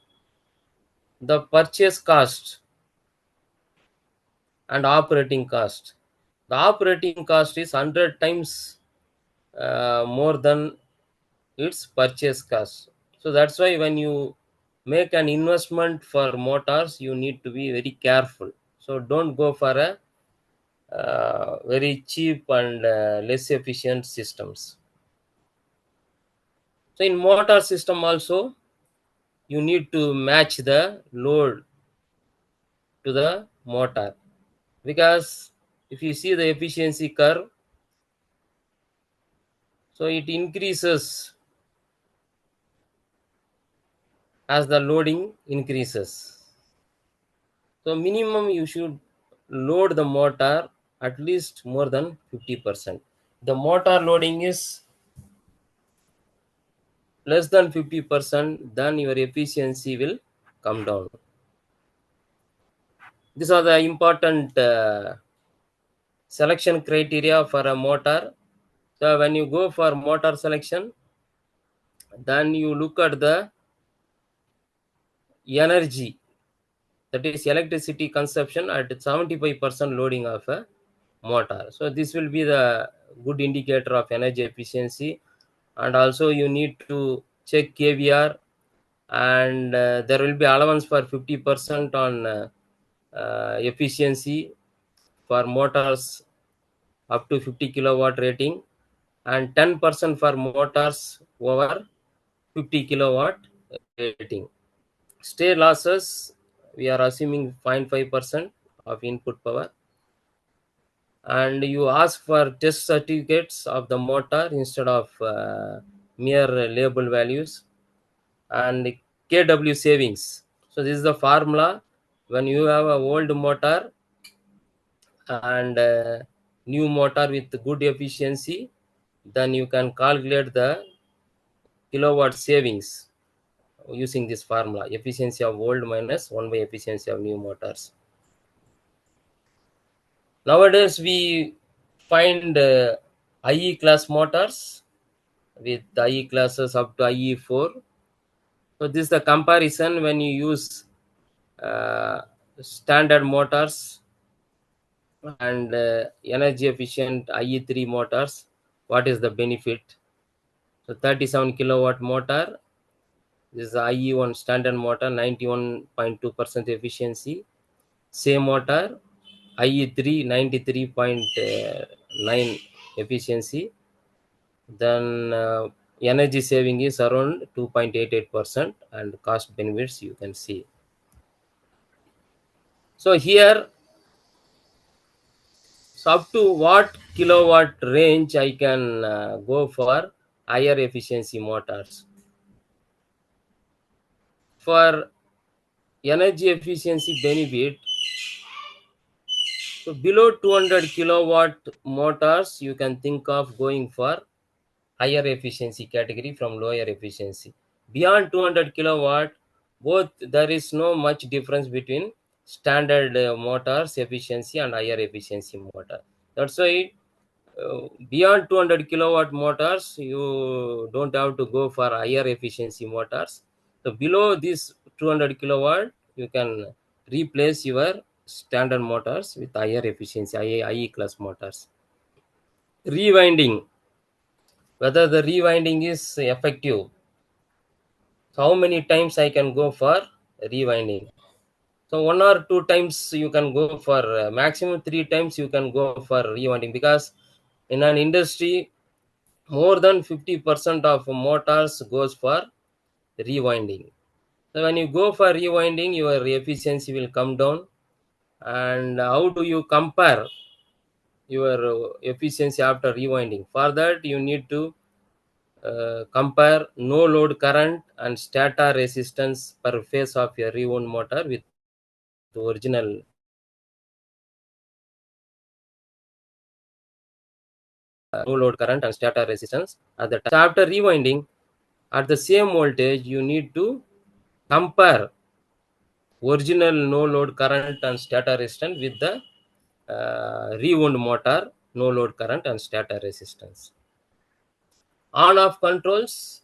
the purchase cost and operating cost, the operating cost is 100 times more than its purchase cost. So that's why when you make an investment for motors, you need to be very careful. So don't go for a very cheap and less efficient systems. So in motor system also, you need to match the load to the motor, because if you see the efficiency curve, so it increases as the loading increases. So minimum you should load the motor at least more than 50%. The motor loading is less than 50%, then your efficiency will come down. These are the important selection criteria for a motor. So when you go for motor selection, then you look at the energy, that is electricity consumption at 75% loading of a motor. So this will be the good indicator of energy efficiency. And also you need to check KVR, and there will be allowance for 50% on efficiency for motors up to 50 kilowatt rating, and 10% for motors over 50 kilowatt rating. Stay losses, we are assuming 0.5% of input power, and you ask for test certificates of the motor instead of mere label values, and KW savings. So this is the formula. When you have a old motor and new motor with good efficiency, then you can calculate the kilowatt savings using this formula: efficiency of old minus 1 by efficiency of new motors. Nowadays we find IE class motors with IE classes up to IE4. So this is the comparison when you use uh, standard motors and energy efficient IE3 motors. What is the benefit? So 37 kilowatt motor, this is IE1 standard motor, 91.2% efficiency. Same motor, IE3 93.9 efficiency. Then energy saving is around 2.88%, and cost benefits you can see. So here, so up to what kilowatt range I can go for higher efficiency motors. For energy efficiency benefit, so below 200 kilowatt motors, you can think of going for higher efficiency category from lower efficiency. Beyond 200 kilowatt, both there is no much difference between standard motors efficiency and higher efficiency motor. That's why beyond 200 kilowatt motors, you don't have to go for higher efficiency motors. So below this 200 kilowatt, you can replace your standard motors with higher efficiency IE class motors. Rewinding, whether the rewinding is effective, how many times I can go for rewinding. So 1 or 2 times you can go for, maximum 3 times you can go for rewinding, because in an industry more than 50% of motors goes for rewinding. So when you go for rewinding, your efficiency will come down. And how do you compare your efficiency after rewinding? For that, you need to compare no load current and stator resistance per phase of your rewound motor with original no load current and stator resistance at the time. So after rewinding, at the same voltage, you need to compare original no load current and stator resistance with the rewound motor no load current and stator resistance. On off controls.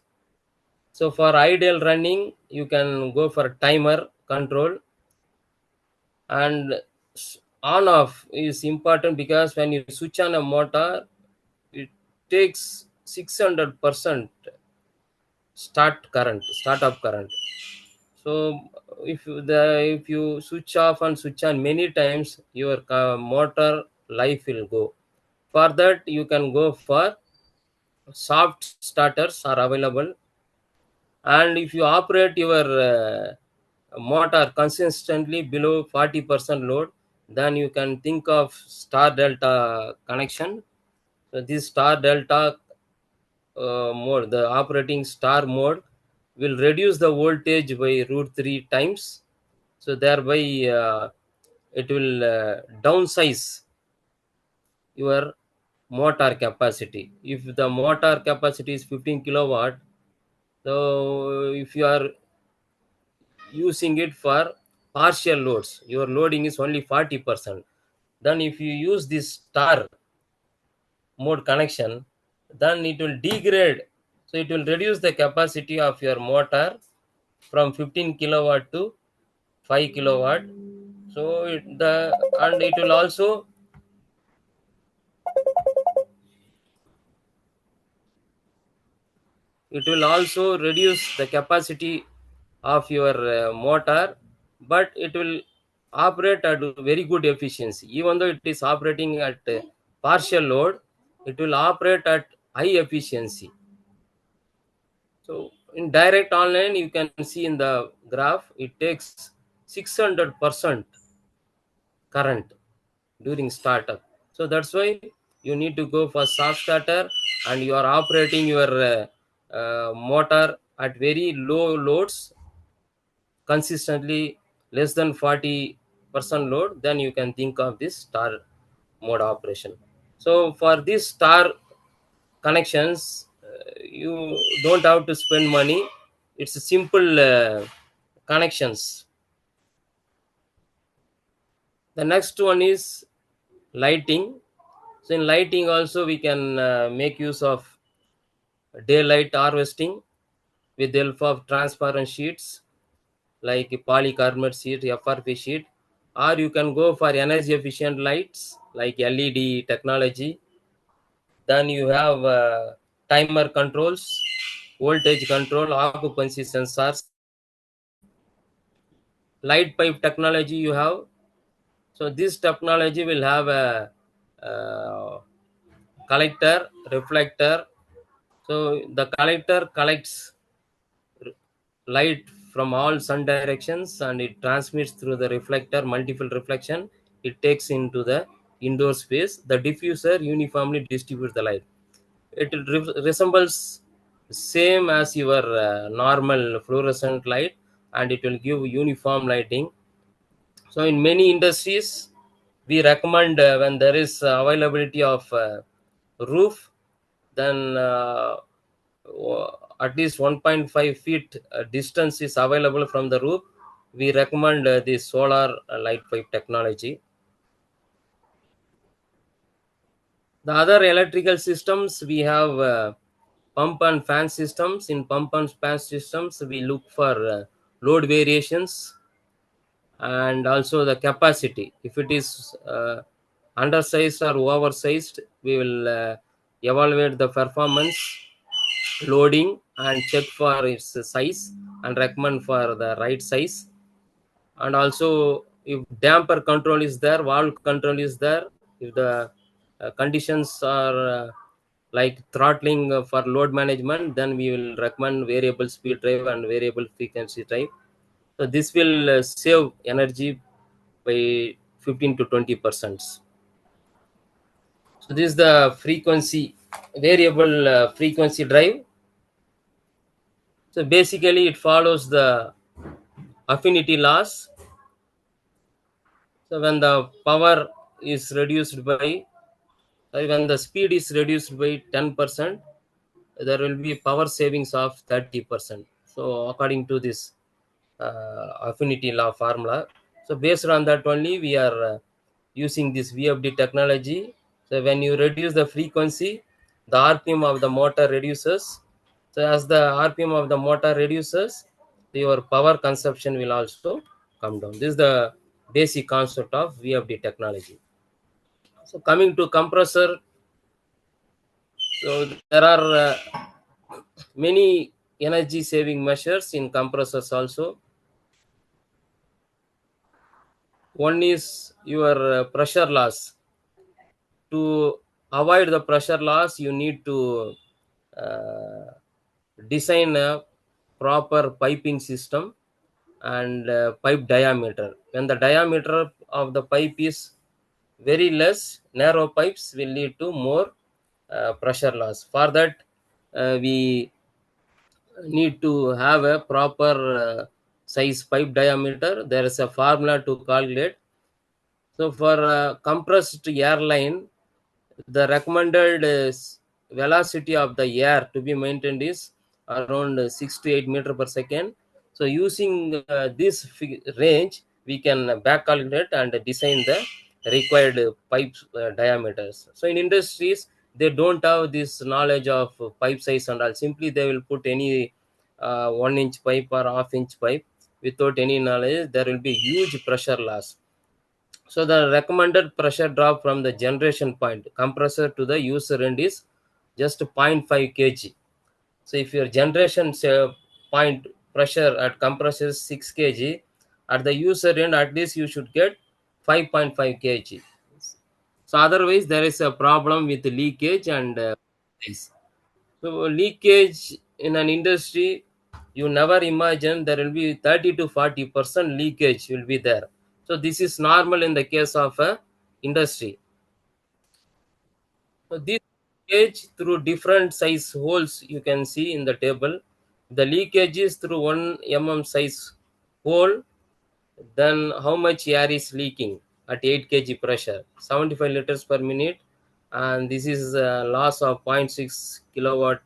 So for ideal running, you can go for timer control. And on off is important, because when you switch on a motor, it takes 600% startup current. So if you switch off and switch on many times, your motor life will go. For that, you can go for soft starters are available. And if you operate your motor consistently below 40% load, then you can think of star delta connection. So this star delta mode, the operating star mode, will reduce the voltage by root 3 times. So thereby it will downsize your motor capacity. If the motor capacity is 15 kilowatt, so if you are using it for partial loads, your loading is only 40%. Then if you use this star mode connection, then it will degrade. So it will reduce the capacity of your motor from 15 kilowatt to 5 kilowatt. So and it will also reduce the capacity of your motor, but it will operate at very good efficiency. Even though it is operating at partial load, it will operate at high efficiency. So in direct online, you can see in the graph, it takes 600% current during startup. So that's why you need to go for soft starter, and you are operating your motor at very low loads consistently, less than 40% load. Then you can think of this star mode operation. So for this star connections, you don't have to spend money. It's a simple connections. The next one is lighting. So in lighting also, we can make use of daylight harvesting with the help of transparent sheets like polycarbonate sheet, FRP sheet, or you can go for energy efficient lights like LED technology. Then you have timer controls, voltage control, occupancy sensors, light pipe technology you have. So this technology will have a collector, reflector, So the collector collects light from all sun directions and it transmits through the reflector multiple reflection. It takes into the indoor space. The diffuser uniformly distributes the light. It resembles same as your normal fluorescent light, and it will give uniform lighting. So in many industries, we recommend when there is availability of roof, then at least 1.5 feet distance is available from the roof. We recommend the solar light pipe technology. The other electrical systems we have pump and fan systems. In pump and fan systems, we look for load variations and also the capacity. If it is undersized or oversized, we will evaluate the performance, loading, and check for its size and recommend for the right size. And also, if damper control is there, valve control is there, if the conditions are like throttling for load management, then we will recommend variable speed drive and variable frequency drive. So this will save energy by 15 to 20%. So this is the frequency, variable frequency drive. So basically it follows the affinity laws. So when the power is reduced by, when the speed is reduced by 10%, there will be power savings of 30%. So according to this affinity law formula, so based on that only we are using this VFD technology. So when you reduce the frequency, the RPM of the motor reduces. So as the RPM of the motor reduces, your power consumption will also come down. This is the basic concept of VFD technology. So coming to compressor, so there are many energy saving measures in compressors also. One is your pressure loss. To avoid the pressure loss, you need to uh, design a proper piping system and pipe diameter. When the diameter of the pipe is very less, narrow pipes will lead to more pressure loss. For that, we need to have a proper size pipe diameter. There is a formula to calculate. So for compressed air line, the recommended velocity of the air to be maintained is around 6 to 8 meter per second. So using this range, we can back calculate and design the required pipe diameters. So in industries, they don't have this knowledge of pipe size and all. Simply they will put any 1 inch pipe or half-inch pipe without any knowledge. There will be huge pressure loss. So the recommended pressure drop from the generation point compressor to the user end is just 0.5 kg. So if your generation point pressure at compressor is 6 kg, at the user end at least you should get 5.5 kg. So otherwise there is a problem with leakage and this. So leakage in an industry, you never imagine there will be 30 to 40% leakage will be there. So this is normal in the case of a industry. So this leakage through different size holes you can see in the table. The leakage is through 1 mm size hole. Then how much air is leaking at 8 kg pressure? 75 liters per minute, and this is a loss of zero point 0.6 kilowatt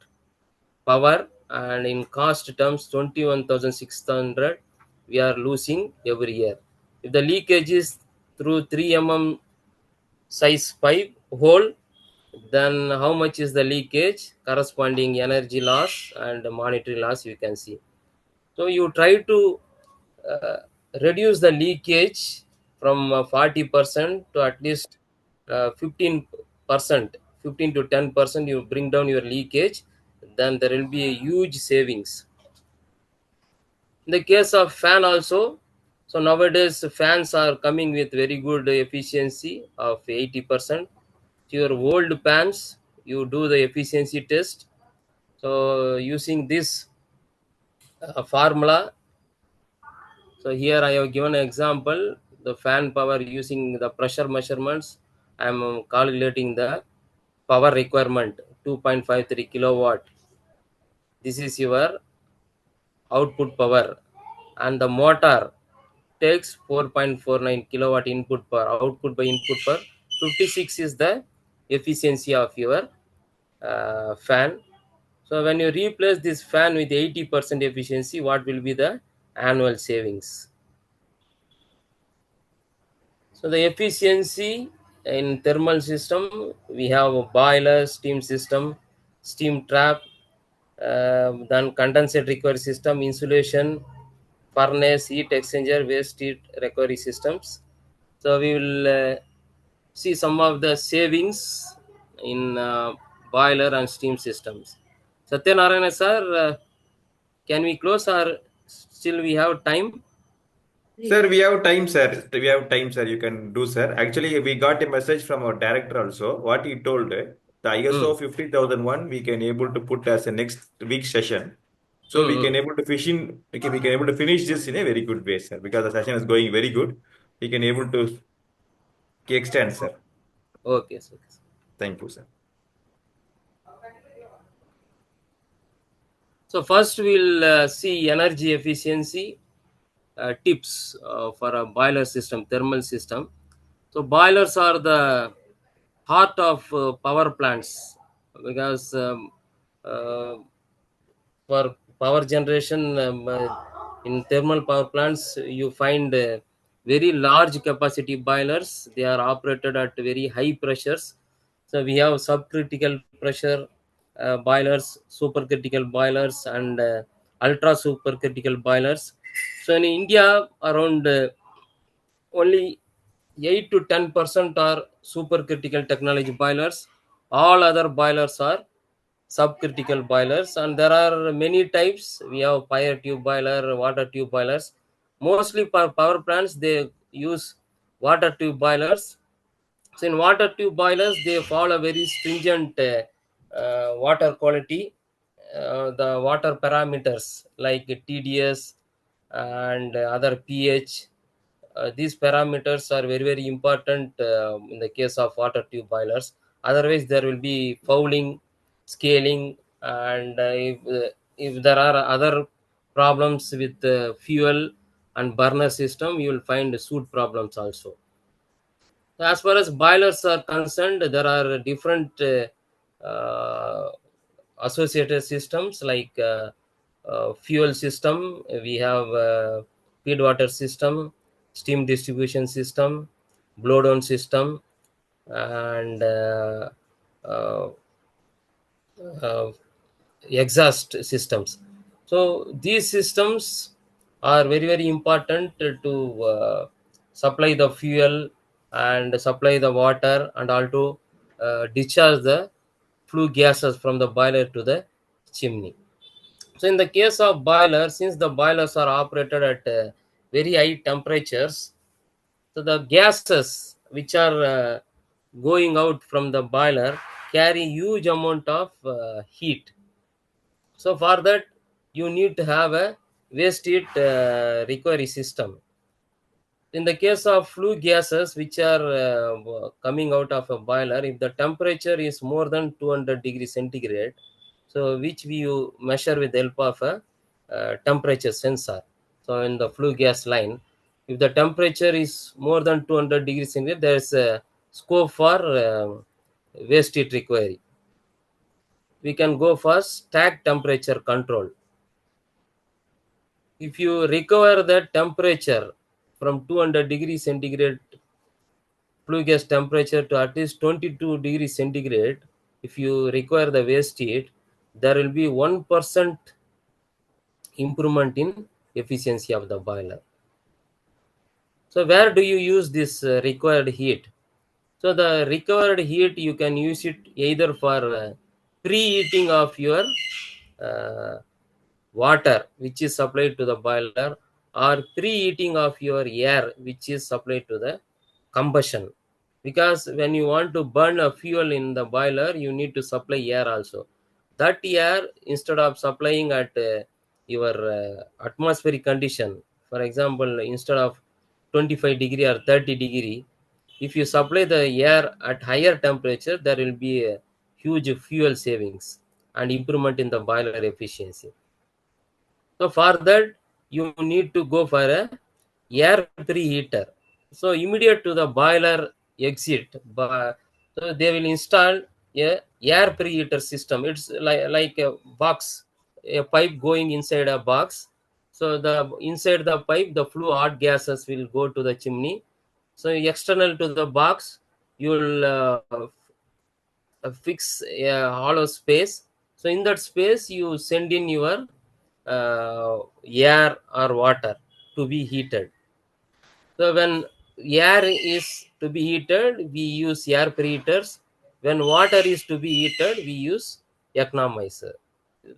power, and in cost terms 21,600 we are losing every year. If the leakage is through 3 mm size pipe hole, then how much is the leakage, corresponding energy loss and monetary loss you can see. So you try to uh, reduce the leakage from 40% to at least 15%, 15 to 10%. You bring down your leakage, then there will be a huge savings. In the case of fan also, so nowadays fans are coming with very good efficiency of 80%. To your old fans, you do the efficiency test. So using this formula, so here I have given an example, the fan power using the pressure measurements. I am calculating the power requirement 2.53 kilowatt. This is your output power, and the motor takes 4.49 kilowatt input power. Output by input power 56 is the efficiency of your fan. So when you replace this fan with 80% efficiency, what will be the annual savings? So the efficiency in thermal system, we have a boiler, steam system, steam trap, then condensate recovery system, insulation, furnace, heat exchanger, waste heat recovery systems. So we will see some of the savings in boiler and steam systems. Satyanarayana sir, can we close or still we have time? Sir, we have time, sir. We have time, sir. You can do, sir. Actually, we got a message from our director also. What he told, the Hmm. ISO 50001, we can able to put as a next week session. So we Hmm. can able to we can able to finish this in a very good way, sir. Because the session is going very good. We can able to extend, sir. Okay, sir. Thank you, sir. So first we'll see energy efficiency tips for a boiler system, thermal system. So boilers are the heart of power plants because for power generation in thermal power plants you find very large capacity boilers. They are operated at very high pressures. So we have subcritical pressure boilers, supercritical boilers, and ultra supercritical boilers. So in India around only 8 to 10% are supercritical technology boilers. All other boilers are subcritical boilers, and there are many types. We have fire tube boiler, water tube boilers. Mostly for power plants they use water tube boilers. So in water tube boilers they follow very stringent water quality, the water parameters like TDS and other pH. These parameters are very very important in the case of water tube boilers. Otherwise there will be fouling, scaling, and if there are other problems with fuel and burner system, you will find soot problems also. As far as boilers are concerned, there are different associated systems like fuel system. We have feed water system, steam distribution system, blow down system, and uh, uh, exhaust systems. So these systems are very very important to supply the fuel and supply the water and also discharge the flue gases from the boiler to the chimney. So in the case of boiler, since the boilers are operated at very high temperatures, so the gases which are going out from the boiler carry huge amount of heat. So for that, you need to have a waste heat recovery system. In the case of flue gases which are coming out of a boiler, if the temperature is more than 200 degrees centigrade, so which we measure with the help of a temperature sensor. So in the flue gas line, if the temperature is more than 200 degrees centigrade, there is a scope for waste heat recovery. We can go for stack temperature control. If you recover the temperature from 200 degrees centigrade flue gas temperature to at least 22 degrees centigrade, if you require the waste heat, there will be 1% improvement in efficiency of the boiler. So where do you use this required heat? So the recovered heat you can use it either for preheating of your uh, water which is supplied to the boiler, or preheating of your air which is supplied to the combustion. Because when you want to burn a fuel in the boiler, you need to supply air also. that air, instead of supplying at your atmospheric condition, for example, instead of 25 degree or 30 degree, if you supply the air at higher temperature, there will be a huge fuel savings and improvement in the boiler efficiency. So for that, you need to go for a air preheater. So immediate to the boiler exit, so they will install a air preheater system. It's like a box, a pipe going inside a box. So the inside the pipe, the flue hot gases will go to the chimney. So external to the box, you will fix a hollow space. So in that space, you send in your air or water to be heated. So when air is to be heated, we use air preheaters. When water is to be heated, we use economizer.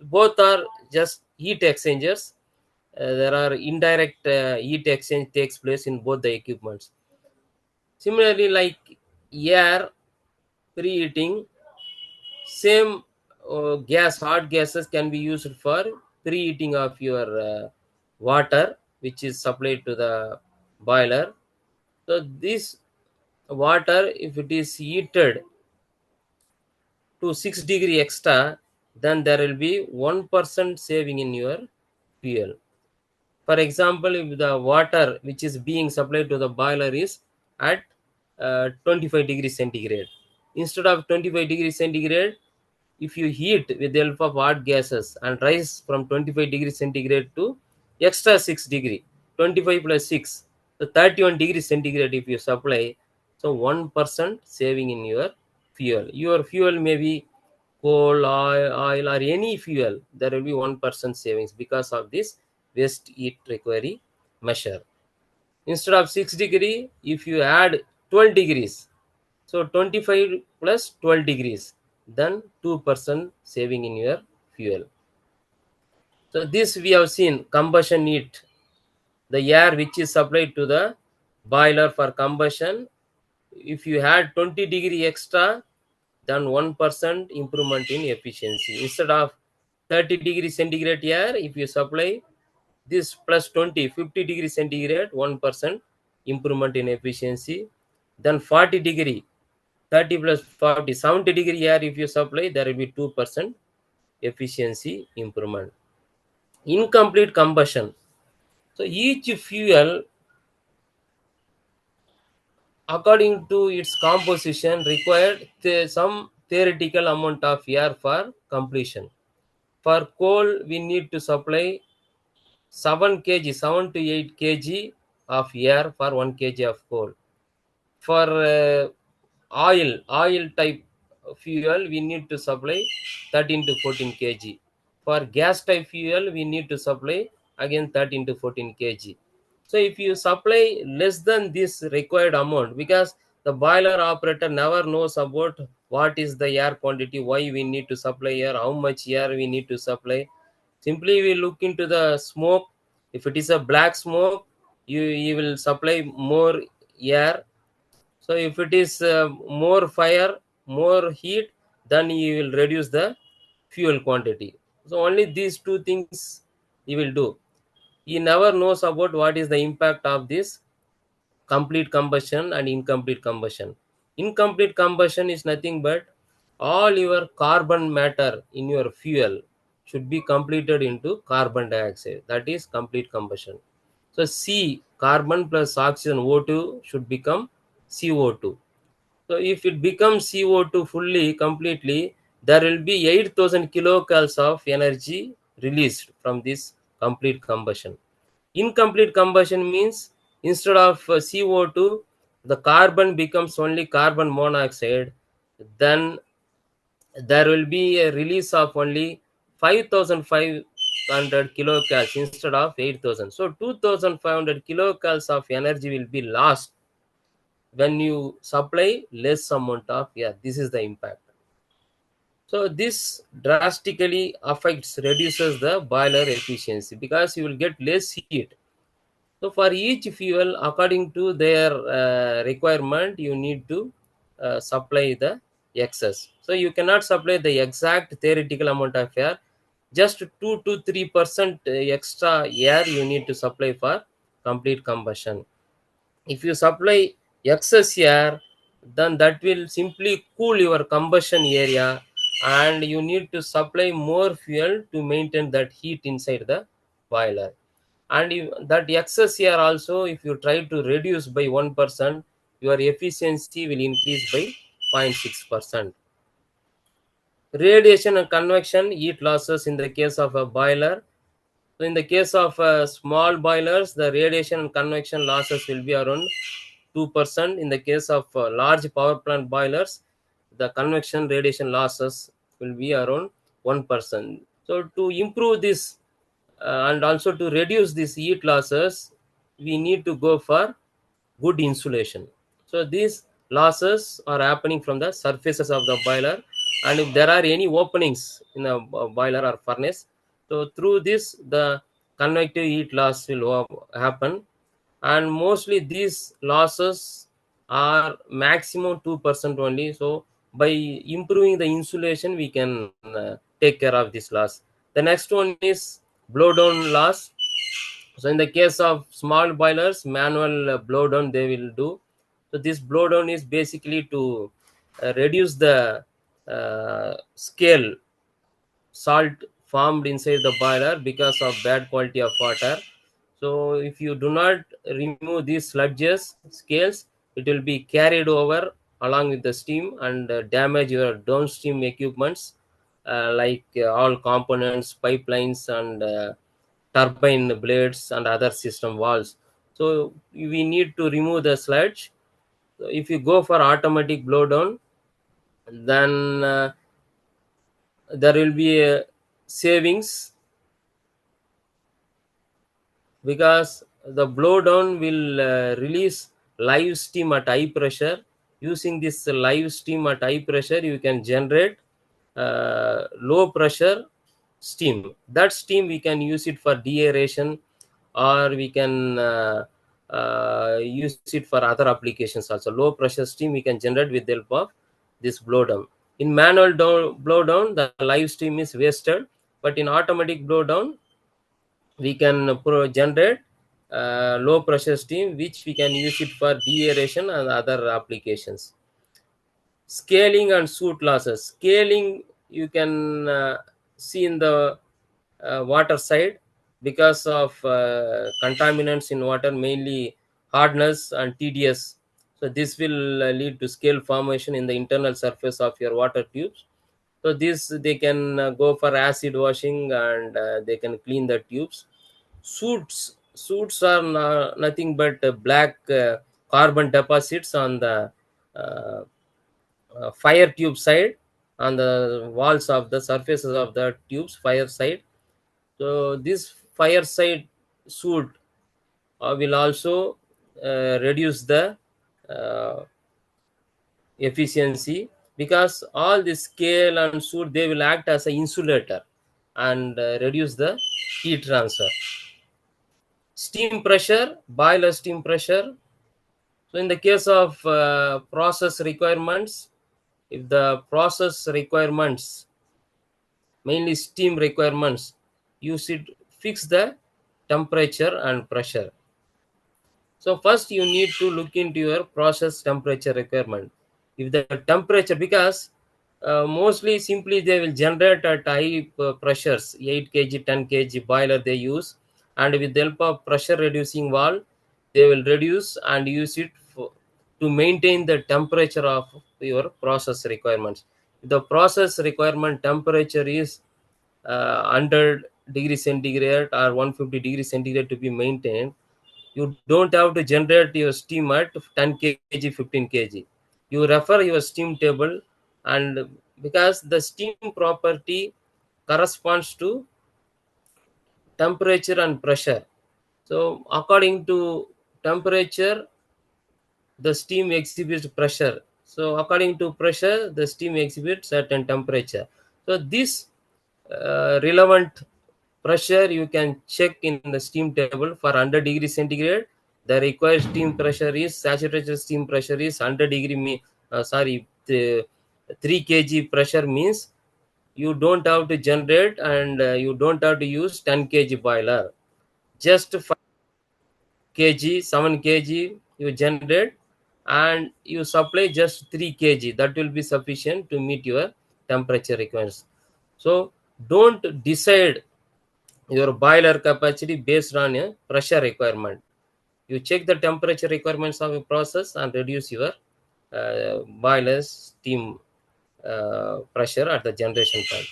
Both are just heat exchangers. There are indirect heat exchange takes place in both the equipments. Similarly, like air preheating, same hot gases can be used for preheating of your water, which is supplied to the boiler. So this water, if it is heated to 6 degree extra, then there will be 1% saving in your fuel. For example, if the water which is being supplied to the boiler is at 25 degrees centigrade, instead of 25 degrees centigrade, if you heat with the help of hot gases and rise from 25 degrees centigrade to extra 6 degree, 25 plus 6, so 31 degrees centigrade if you supply, so 1% saving in your fuel. Your fuel may be coal, oil or any fuel, there will be 1% savings because of this waste heat recovery measure. Instead of 6 degree, if you add 12 degrees, so 25 plus 12 degrees, then 2% saving in your fuel. So this we have seen combustion heat, the air which is supplied to the boiler for combustion. If you had 20 degree extra, then 1% improvement in efficiency. Instead of 30 degree centigrade air, if you supply this plus 20, 50 degree centigrade, 1% improvement in efficiency. Then 40 degree, 30 plus 40, 70 degree air if you supply, there will be 2% efficiency improvement. Incomplete combustion. So each fuel, according to its composition, required some theoretical amount of air for completion. For coal, we need to supply 7 kg, 7 to 8 kg of air for 1 kg of coal. For oil type fuel, we need to supply 13 to 14 kg. For gas type fuel, we need to supply again 13 to 14 kg. So if you supply less than this required amount, because the boiler operator never knows about what is the air quantity, why we need to supply air, how much air we need to supply. Simply we look into the smoke. If it is a black smoke, you will supply more air. So if it is more fire, more heat, then you will reduce the fuel quantity. So only these two things he will do. He never knows about what is the impact of this complete combustion and incomplete combustion. Incomplete combustion is nothing but all your carbon matter in your fuel should be completed into carbon dioxide. That is complete combustion. So C, carbon plus oxygen, O2 should become CO2. So if it becomes CO2 fully, completely, there will be 8,000 kilocalories of energy released from this complete combustion. Incomplete combustion means instead of CO2, the carbon becomes only carbon monoxide. Then there will be a release of only 5,500 kilocalories instead of 8,000. So 2,500 kilocalories of energy will be lost when you supply less amount of air. This is the impact. So this drastically affects, reduces the boiler efficiency because you will get less heat. So for each fuel, according to their requirement, you need to supply the excess. So you cannot supply the exact theoretical amount of air, just 2 to 3% extra air you need to supply for complete combustion. If you supply excess air, then that will simply cool your combustion area, and you need to supply more fuel to maintain that heat inside the boiler. And that excess air also, if you try to reduce by 1%, your efficiency will increase by 0.6%. Radiation and convection heat losses in the case of a boiler. So in the case of small boilers, the radiation and convection losses will be around 2%. In the case of large power plant boilers, the convection radiation losses will be around 1%. So to improve this and also to reduce these heat losses, we need to go for good insulation. So these losses are happening from the surfaces of the boiler, and if there are any openings in a boiler or furnace, so through this the convective heat loss will happen. And mostly these losses are maximum 2% only. So by improving the insulation, we can take care of this loss. The next one is blow down loss. So in the case of small boilers, manual blow down they will do. So this blow down is basically to reduce the scale salt formed inside the boiler because of bad quality of water. So if you do not remove these sludges scales, it will be carried over along with the steam and damage your downstream equipments, like all components, pipelines, and turbine blades and other system walls. So we need to remove the sludge. So if you go for automatic blowdown, then there will be a savings, because the blowdown will release live steam at high pressure. Using this live steam at high pressure, you can generate low pressure steam. That steam we can use it for deaeration, or we can use it for other applications also. Low pressure steam we can generate with the help of this blowdown. In manual blowdown, the live steam is wasted, but in automatic blowdown, we can generate low pressure steam, which we can use it for deaeration and other applications. Scaling and soot losses. Scaling you can see in the water side, because of contaminants in water, mainly hardness and tds. So this will lead to scale formation in the internal surface of your water tubes. So this they can go for acid washing, and they can clean the tubes. Suits are nothing but black carbon deposits on the uh, fire tube side, on the walls of the surfaces of the tubes fire side. So this fire side soot will also reduce the uh, efficiency, because all the scale and soot they will act as an insulator and reduce the heat transfer. Steam pressure, boiler steam pressure. So in the case of process requirements, if the process requirements, mainly steam requirements, you should fix the temperature and pressure. So first you need to look into your process temperature requirement. If the temperature, because mostly simply they will generate at high pressures, 8 kg, 10 kg boiler they use, and with the help of pressure reducing valve, they will reduce and use it to maintain the temperature of your process requirements. If the process requirement temperature is 100 degrees centigrade or 150 degrees centigrade to be maintained, you don't have to generate your steam at 10 kg, 15 kg. You refer your steam table, and because the steam property corresponds to temperature and pressure. So according to temperature, the steam exhibits pressure. So according to pressure, the steam exhibits certain temperature. So this relevant pressure you can check in the steam table. For 100 degrees centigrade, the required steam pressure is, saturated steam pressure is 100 degree 3 kg pressure means you don't have to generate, and you don't have to use 10 kg boiler. Just 5 kg, 7 kg you generate, and you supply just 3 kg. That will be sufficient to meet your temperature requirements. So don't decide your boiler capacity based on a pressure requirement. You check the temperature requirements of a process and reduce your boiler's steam pressure at the generation point.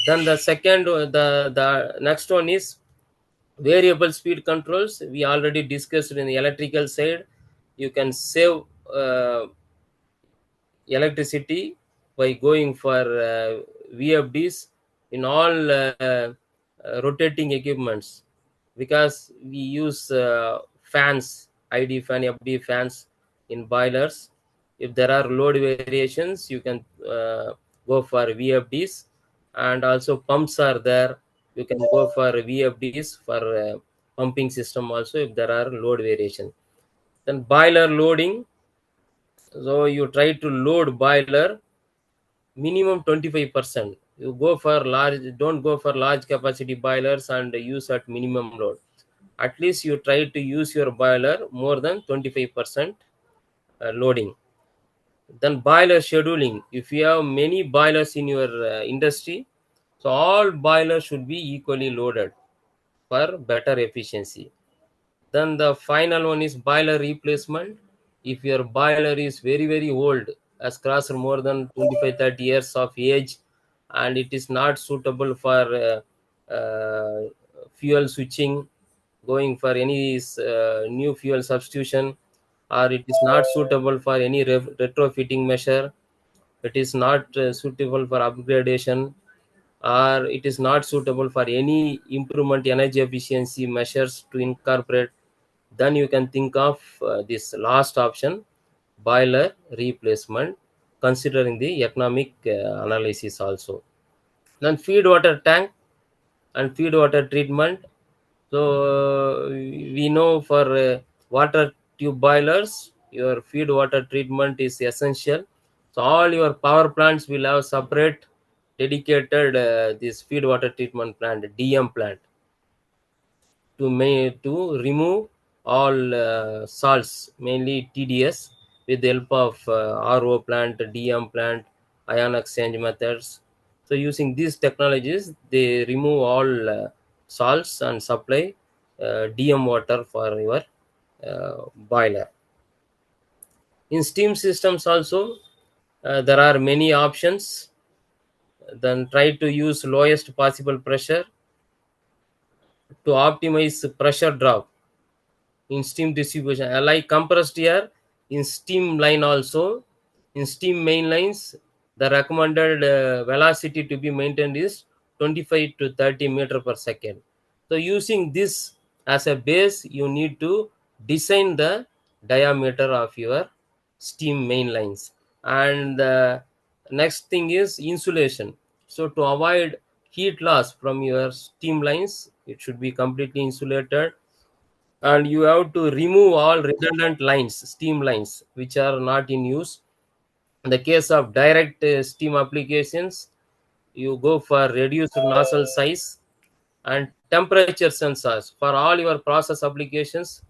Then the second, the next one is variable speed controls. We already discussed in the electrical side. You can save electricity by going for VFDs in all rotating equipments, because we use fans, ID fan, FD fans in boilers. If there are load variations, you can go for VFDs, and also pumps are there. You can go for VFDs for pumping system also if there are load variation. Then boiler loading. So you try to load boiler minimum 25%. You go for large, don't go for large capacity boilers and use at minimum load. At least you try to use your boiler more than 25% loading. Then boiler scheduling. If you have many boilers in your industry, so all boilers should be equally loaded for better efficiency. Then the final one is boiler replacement. If your boiler is very very old, has crossed more than 25-30 years of age, and it is not suitable for fuel switching, going for any new fuel substitution, or it is not suitable for any retrofitting measure, it is not suitable for upgradation, or it is not suitable for any improvement energy efficiency measures to incorporate, then you can think of this last option, boiler replacement, considering the economic analysis also. Then feed water tank and feed water treatment. So we know for water tube boilers, your feed water treatment is essential. So all your power plants will have separate dedicated this feed water treatment plant, DM plant, to remove all salts, mainly TDS, with the help of RO plant, DM plant, ion exchange methods. So using these technologies, they remove all salts and supply DM water for your boiler. In steam systems also, there are many options. Then try to use lowest possible pressure to optimize pressure drop in steam distribution. Like compressed air in steam line also, in steam main lines, the recommended velocity to be maintained is 25 to 30 meter per second. So using this as a base, you need to design the diameter of your steam main lines. And the next thing is insulation. So to avoid heat loss from your steam lines, it should be completely insulated, and you have to remove all redundant lines, steam lines, which are not in use. In the case of direct steam applications, you go for reduced nozzle size and temperature sensors. For all your process applications,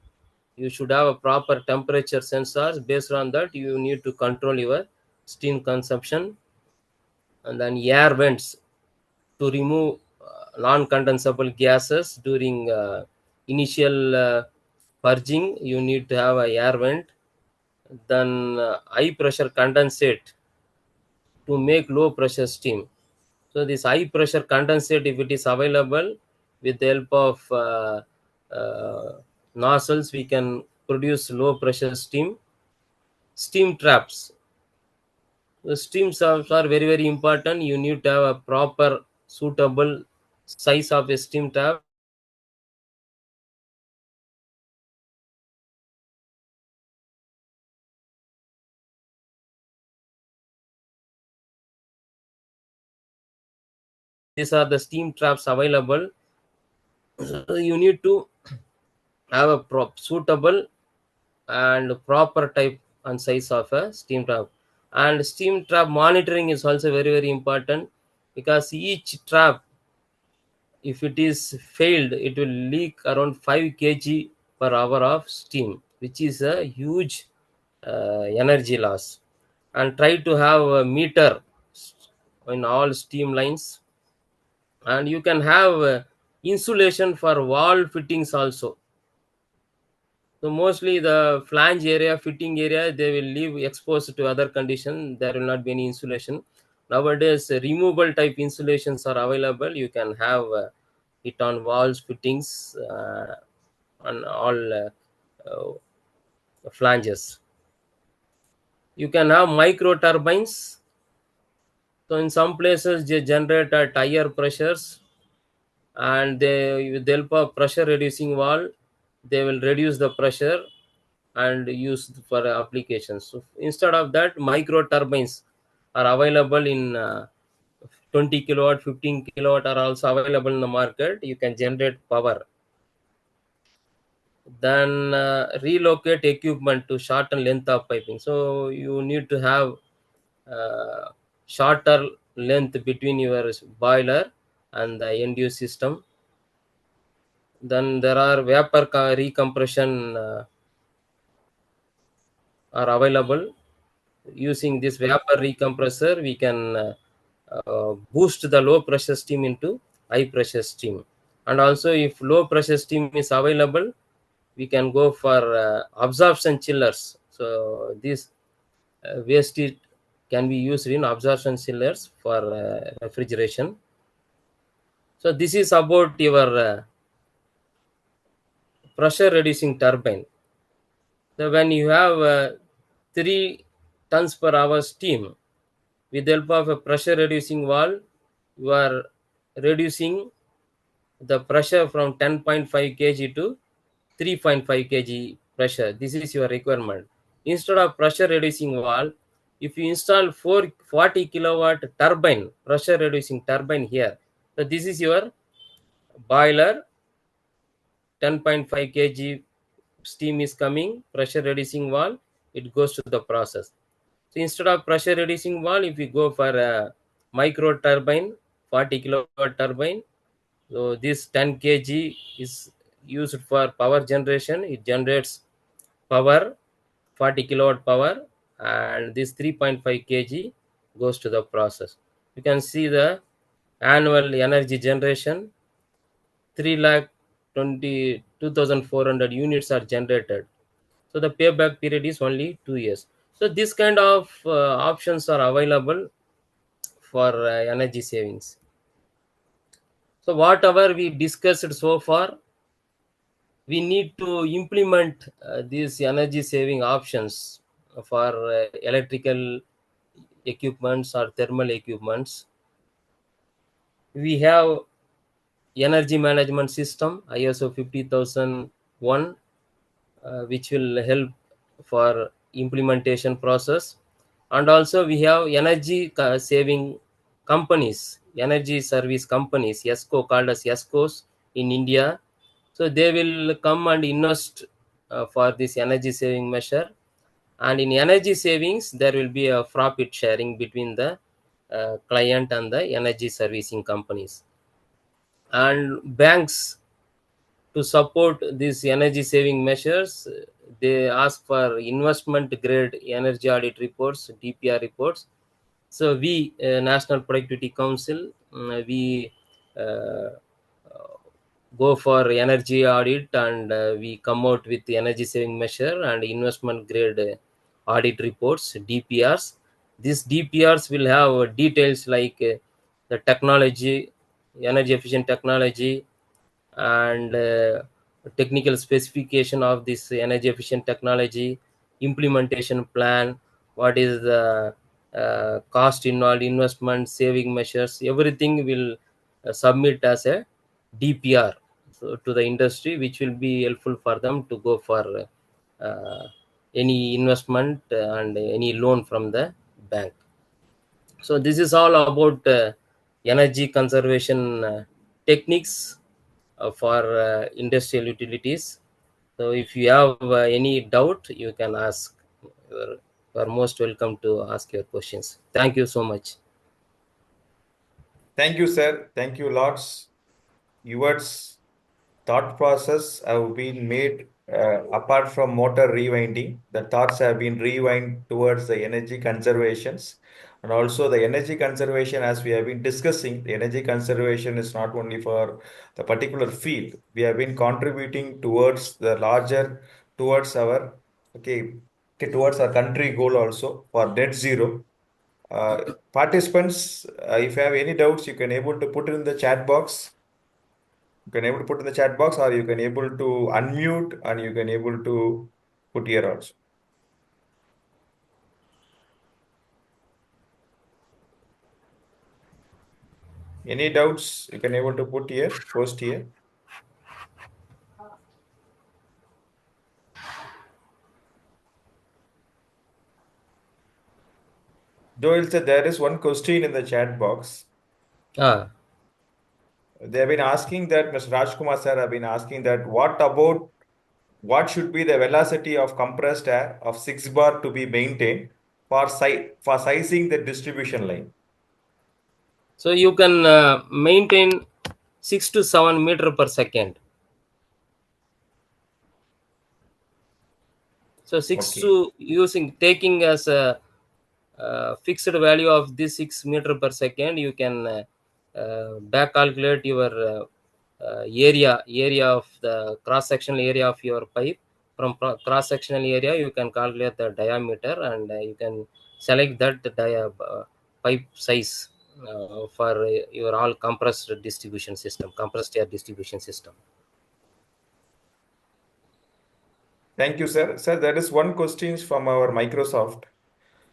you should have a proper temperature sensors. Based on that, you need to control your steam consumption. And then air vents to remove non-condensable gases during initial purging. You need to have a air vent. Then high pressure condensate to make low pressure steam. So this high pressure condensate, if it is available, with the help of nozzles, we can produce low pressure steam. Steam traps. The steam traps are very very important. You need to have a proper suitable size of a steam trap. These are the steam traps available. So you need to have a suitable and proper type and size of a steam trap. And steam trap monitoring is also very very important, because each trap, if it is failed, it will leak around 5 kg per hour of steam, which is a huge energy loss. And try to have a meter in all steam lines. And you can have insulation for wall fittings also. So mostly the flange area, fitting area, they will leave exposed to other condition. There will not be any insulation. Nowadays, removable type insulations are available. You can have it on walls, fittings, on all flanges. You can have micro turbines. So in some places, they generate at higher pressures, and they, with the help of pressure reducing valve, they will reduce the pressure and use for applications. So instead of that, micro turbines are available in 20 kilowatt, 15 kilowatt are also available in the market. You can generate power. Then relocate equipment to shorten length of piping. So you need to have shorter length between your boiler and the end use system. Then there are vapor recompression are available. Using this vapor recompressor, we can boost the low pressure steam into high pressure steam. And also, if low pressure steam is available, we can go for absorption chillers. So this waste heat can be used in absorption chillers for refrigeration. So this is about your pressure reducing turbine. So when you have 3 tons per hour steam, with the help of a pressure reducing valve, you are reducing the pressure from 10.5 kg to 3.5 kg pressure. This is your requirement. Instead of pressure reducing valve, if you install 40 kilowatt turbine, pressure reducing turbine here, so this is your boiler, 10.5 kg steam is coming, pressure reducing valve, it goes to the process. So instead of pressure reducing valve, if you go for a micro turbine, 40 kilowatt turbine, so this 10 kg is used for power generation. It generates power, 40 kilowatt power, and this 3.5 kg goes to the process. You can see the annual energy generation, 3 lakh 22,400 units are generated. So the payback period is only 2 years. So this kind of options are available for energy savings. So whatever we discussed so far, we need to implement these energy saving options for electrical equipments or thermal equipments. We have energy management system ISO 50001, which will help for implementation process. And also we have energy saving companies, energy service companies, ESCO, called as ESCOs in India. So they will come and invest for this energy saving measure. And in energy savings, there will be a profit sharing between the client and the energy servicing companies. And banks, to support these energy saving measures, they ask for investment grade energy audit reports, DPR reports. So we, National Productivity Council, we uh, go for energy audit, and we come out with the energy saving measure and investment grade audit reports, DPRs. These DPRs will have details like the technology, energy efficient technology, and technical specification of this energy efficient technology, implementation plan, what is the cost involved, investment saving measures, everything will submit as a DPR, so to the industry, which will be helpful for them to go for uh, any investment and any loan from the bank. So this is all about energy conservation techniques for industrial utilities. So if you have any doubt, you can ask. You are most welcome to ask your questions. Thank you so much. Thank you, sir. Thank you lots. Yours thought process have been made apart from motor rewinding. The thoughts have been rewind towards the energy conservations, and also the energy conservation, as we have been discussing, the energy conservation is not only for the particular field. We have been contributing towards the larger, towards our, okay, towards our country goal also for net zero. Participants, if you have any doubts, you can able to put it in the chat box. You can able to put in the chat box, or you can able to unmute and you can able to put here also. Any doubts, you can able to put here, post here. Joel said there is one question in the chat box. Ah, They have been asking that, Mr. Rajkumar sir have been asking that what should be the velocity of compressed air of 6 bar to be maintained for sizing the distribution line. so you can maintain 6 to 7 meter per second. So six Okay. to using taking as a fixed value of this 6 meter per second, you can back calculate your area of the cross sectional area of your pipe. From cross sectional area, you can calculate the diameter, and you can select that pipe size for your all compressed distribution system, compressed air distribution system. Thank you, sir. Sir, there is one question from our Microsoft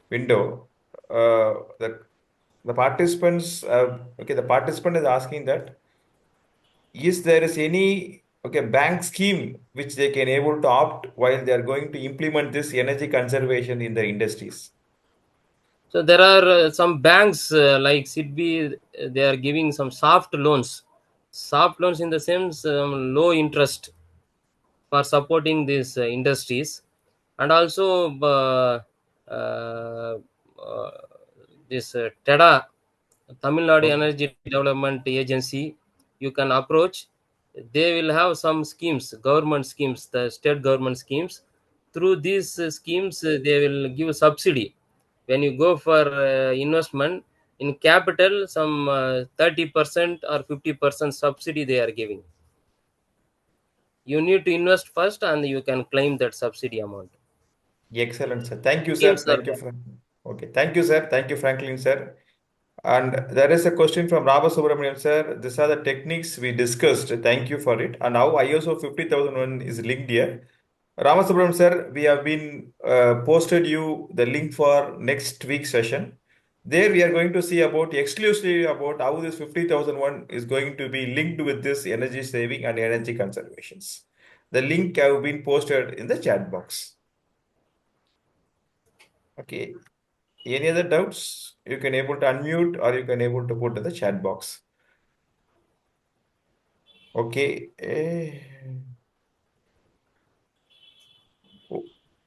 window. The participants, okay, the participant is asking that is there is any bank scheme which they can able to opt while they are going to implement this energy conservation in the industries. So there are some banks like SIDBI, they are giving some soft loans in the sense low interest for supporting these industries, and also uh, uh, this TEDA, Tamil Nadu Okay. Energy Development Agency, you can approach. They will have some schemes, government schemes, the state government schemes. Through these schemes, they will give subsidy. When you go for investment in capital, some 30% or 50% subsidy they are giving. You need to invest first, and you can claim that subsidy amount. Excellent, sir. Thank you, sir. Schemes are Thank you, there. Okay. Thank you, sir. Thank you, Franklin, sir. And there is a question from Rama Subramanian, sir. These are the techniques we discussed. Thank you for it. And now ISO 50001 is linked here. Ramasubram sir, we have been posted you the link for next week's session. There we are going to see about exclusively about how this 50,001 is going to be linked with this energy saving and energy conservations. The link have been posted in the chat box. Okay. Any other doubts? You can able to unmute or you can able to put in the chat box. Okay.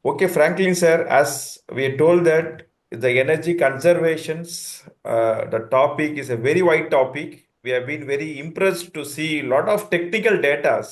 Okay, Franklin sir, as we told that the energy conservations, the topic is a very wide topic. We have been very impressed to see a lot of technical data.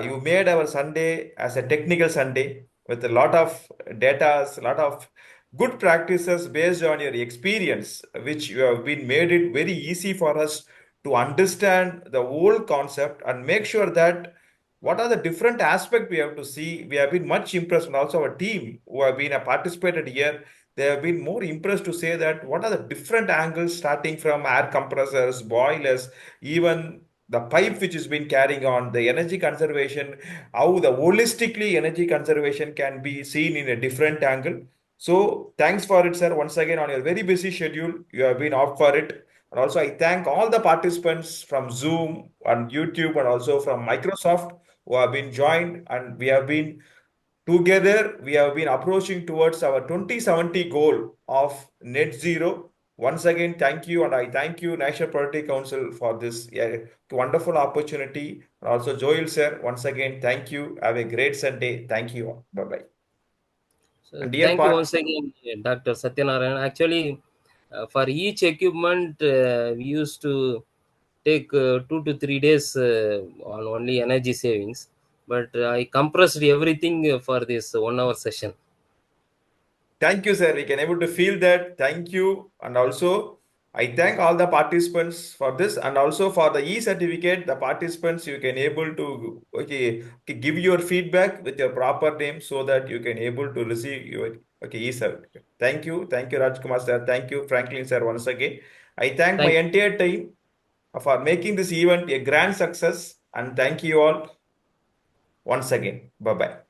You made our Sunday as a technical Sunday with a lot of data, a lot of good practices based on your experience, which you have been made it very easy for us to understand the whole concept and make sure that what are the different aspects we have to see. We have been much impressed, and also our team who have been participated here, they have been more impressed to say that what are the different angles starting from air compressors, boilers, even the pipe which has been carrying on the energy conservation, how the holistically energy conservation can be seen in a different angle. So thanks for it, sir. Once again, on your very busy schedule, you have been opt for it. And also, I thank all the participants from Zoom and YouTube and also from Microsoft who have been joined, and we have been together, we have been approaching towards our 2070 goal of net zero. Once again, thank you, and I thank you, National Priority Council, for this wonderful opportunity. And also, Joel, sir, once again, thank you. Have a great Sunday. Thank you. Bye bye. So And dear thank you part, once again, Dr. Satyanarayan. Actually, for each equipment, we used to take 2 to 3 days on only energy savings, but I compressed everything for this 1 hour session. thank you, sir. We can able to feel that. Thank you. And also, I thank all the participants for this, and also for the e-certificate, the participants, you can able to give your feedback with your proper name so that you can able to receive your e-certificate. Thank you, Rajkumar sir. Thank you, Franklin sir, once again. I thank my Thank entire team for making this event a grand success, and thank you all once again. Bye bye.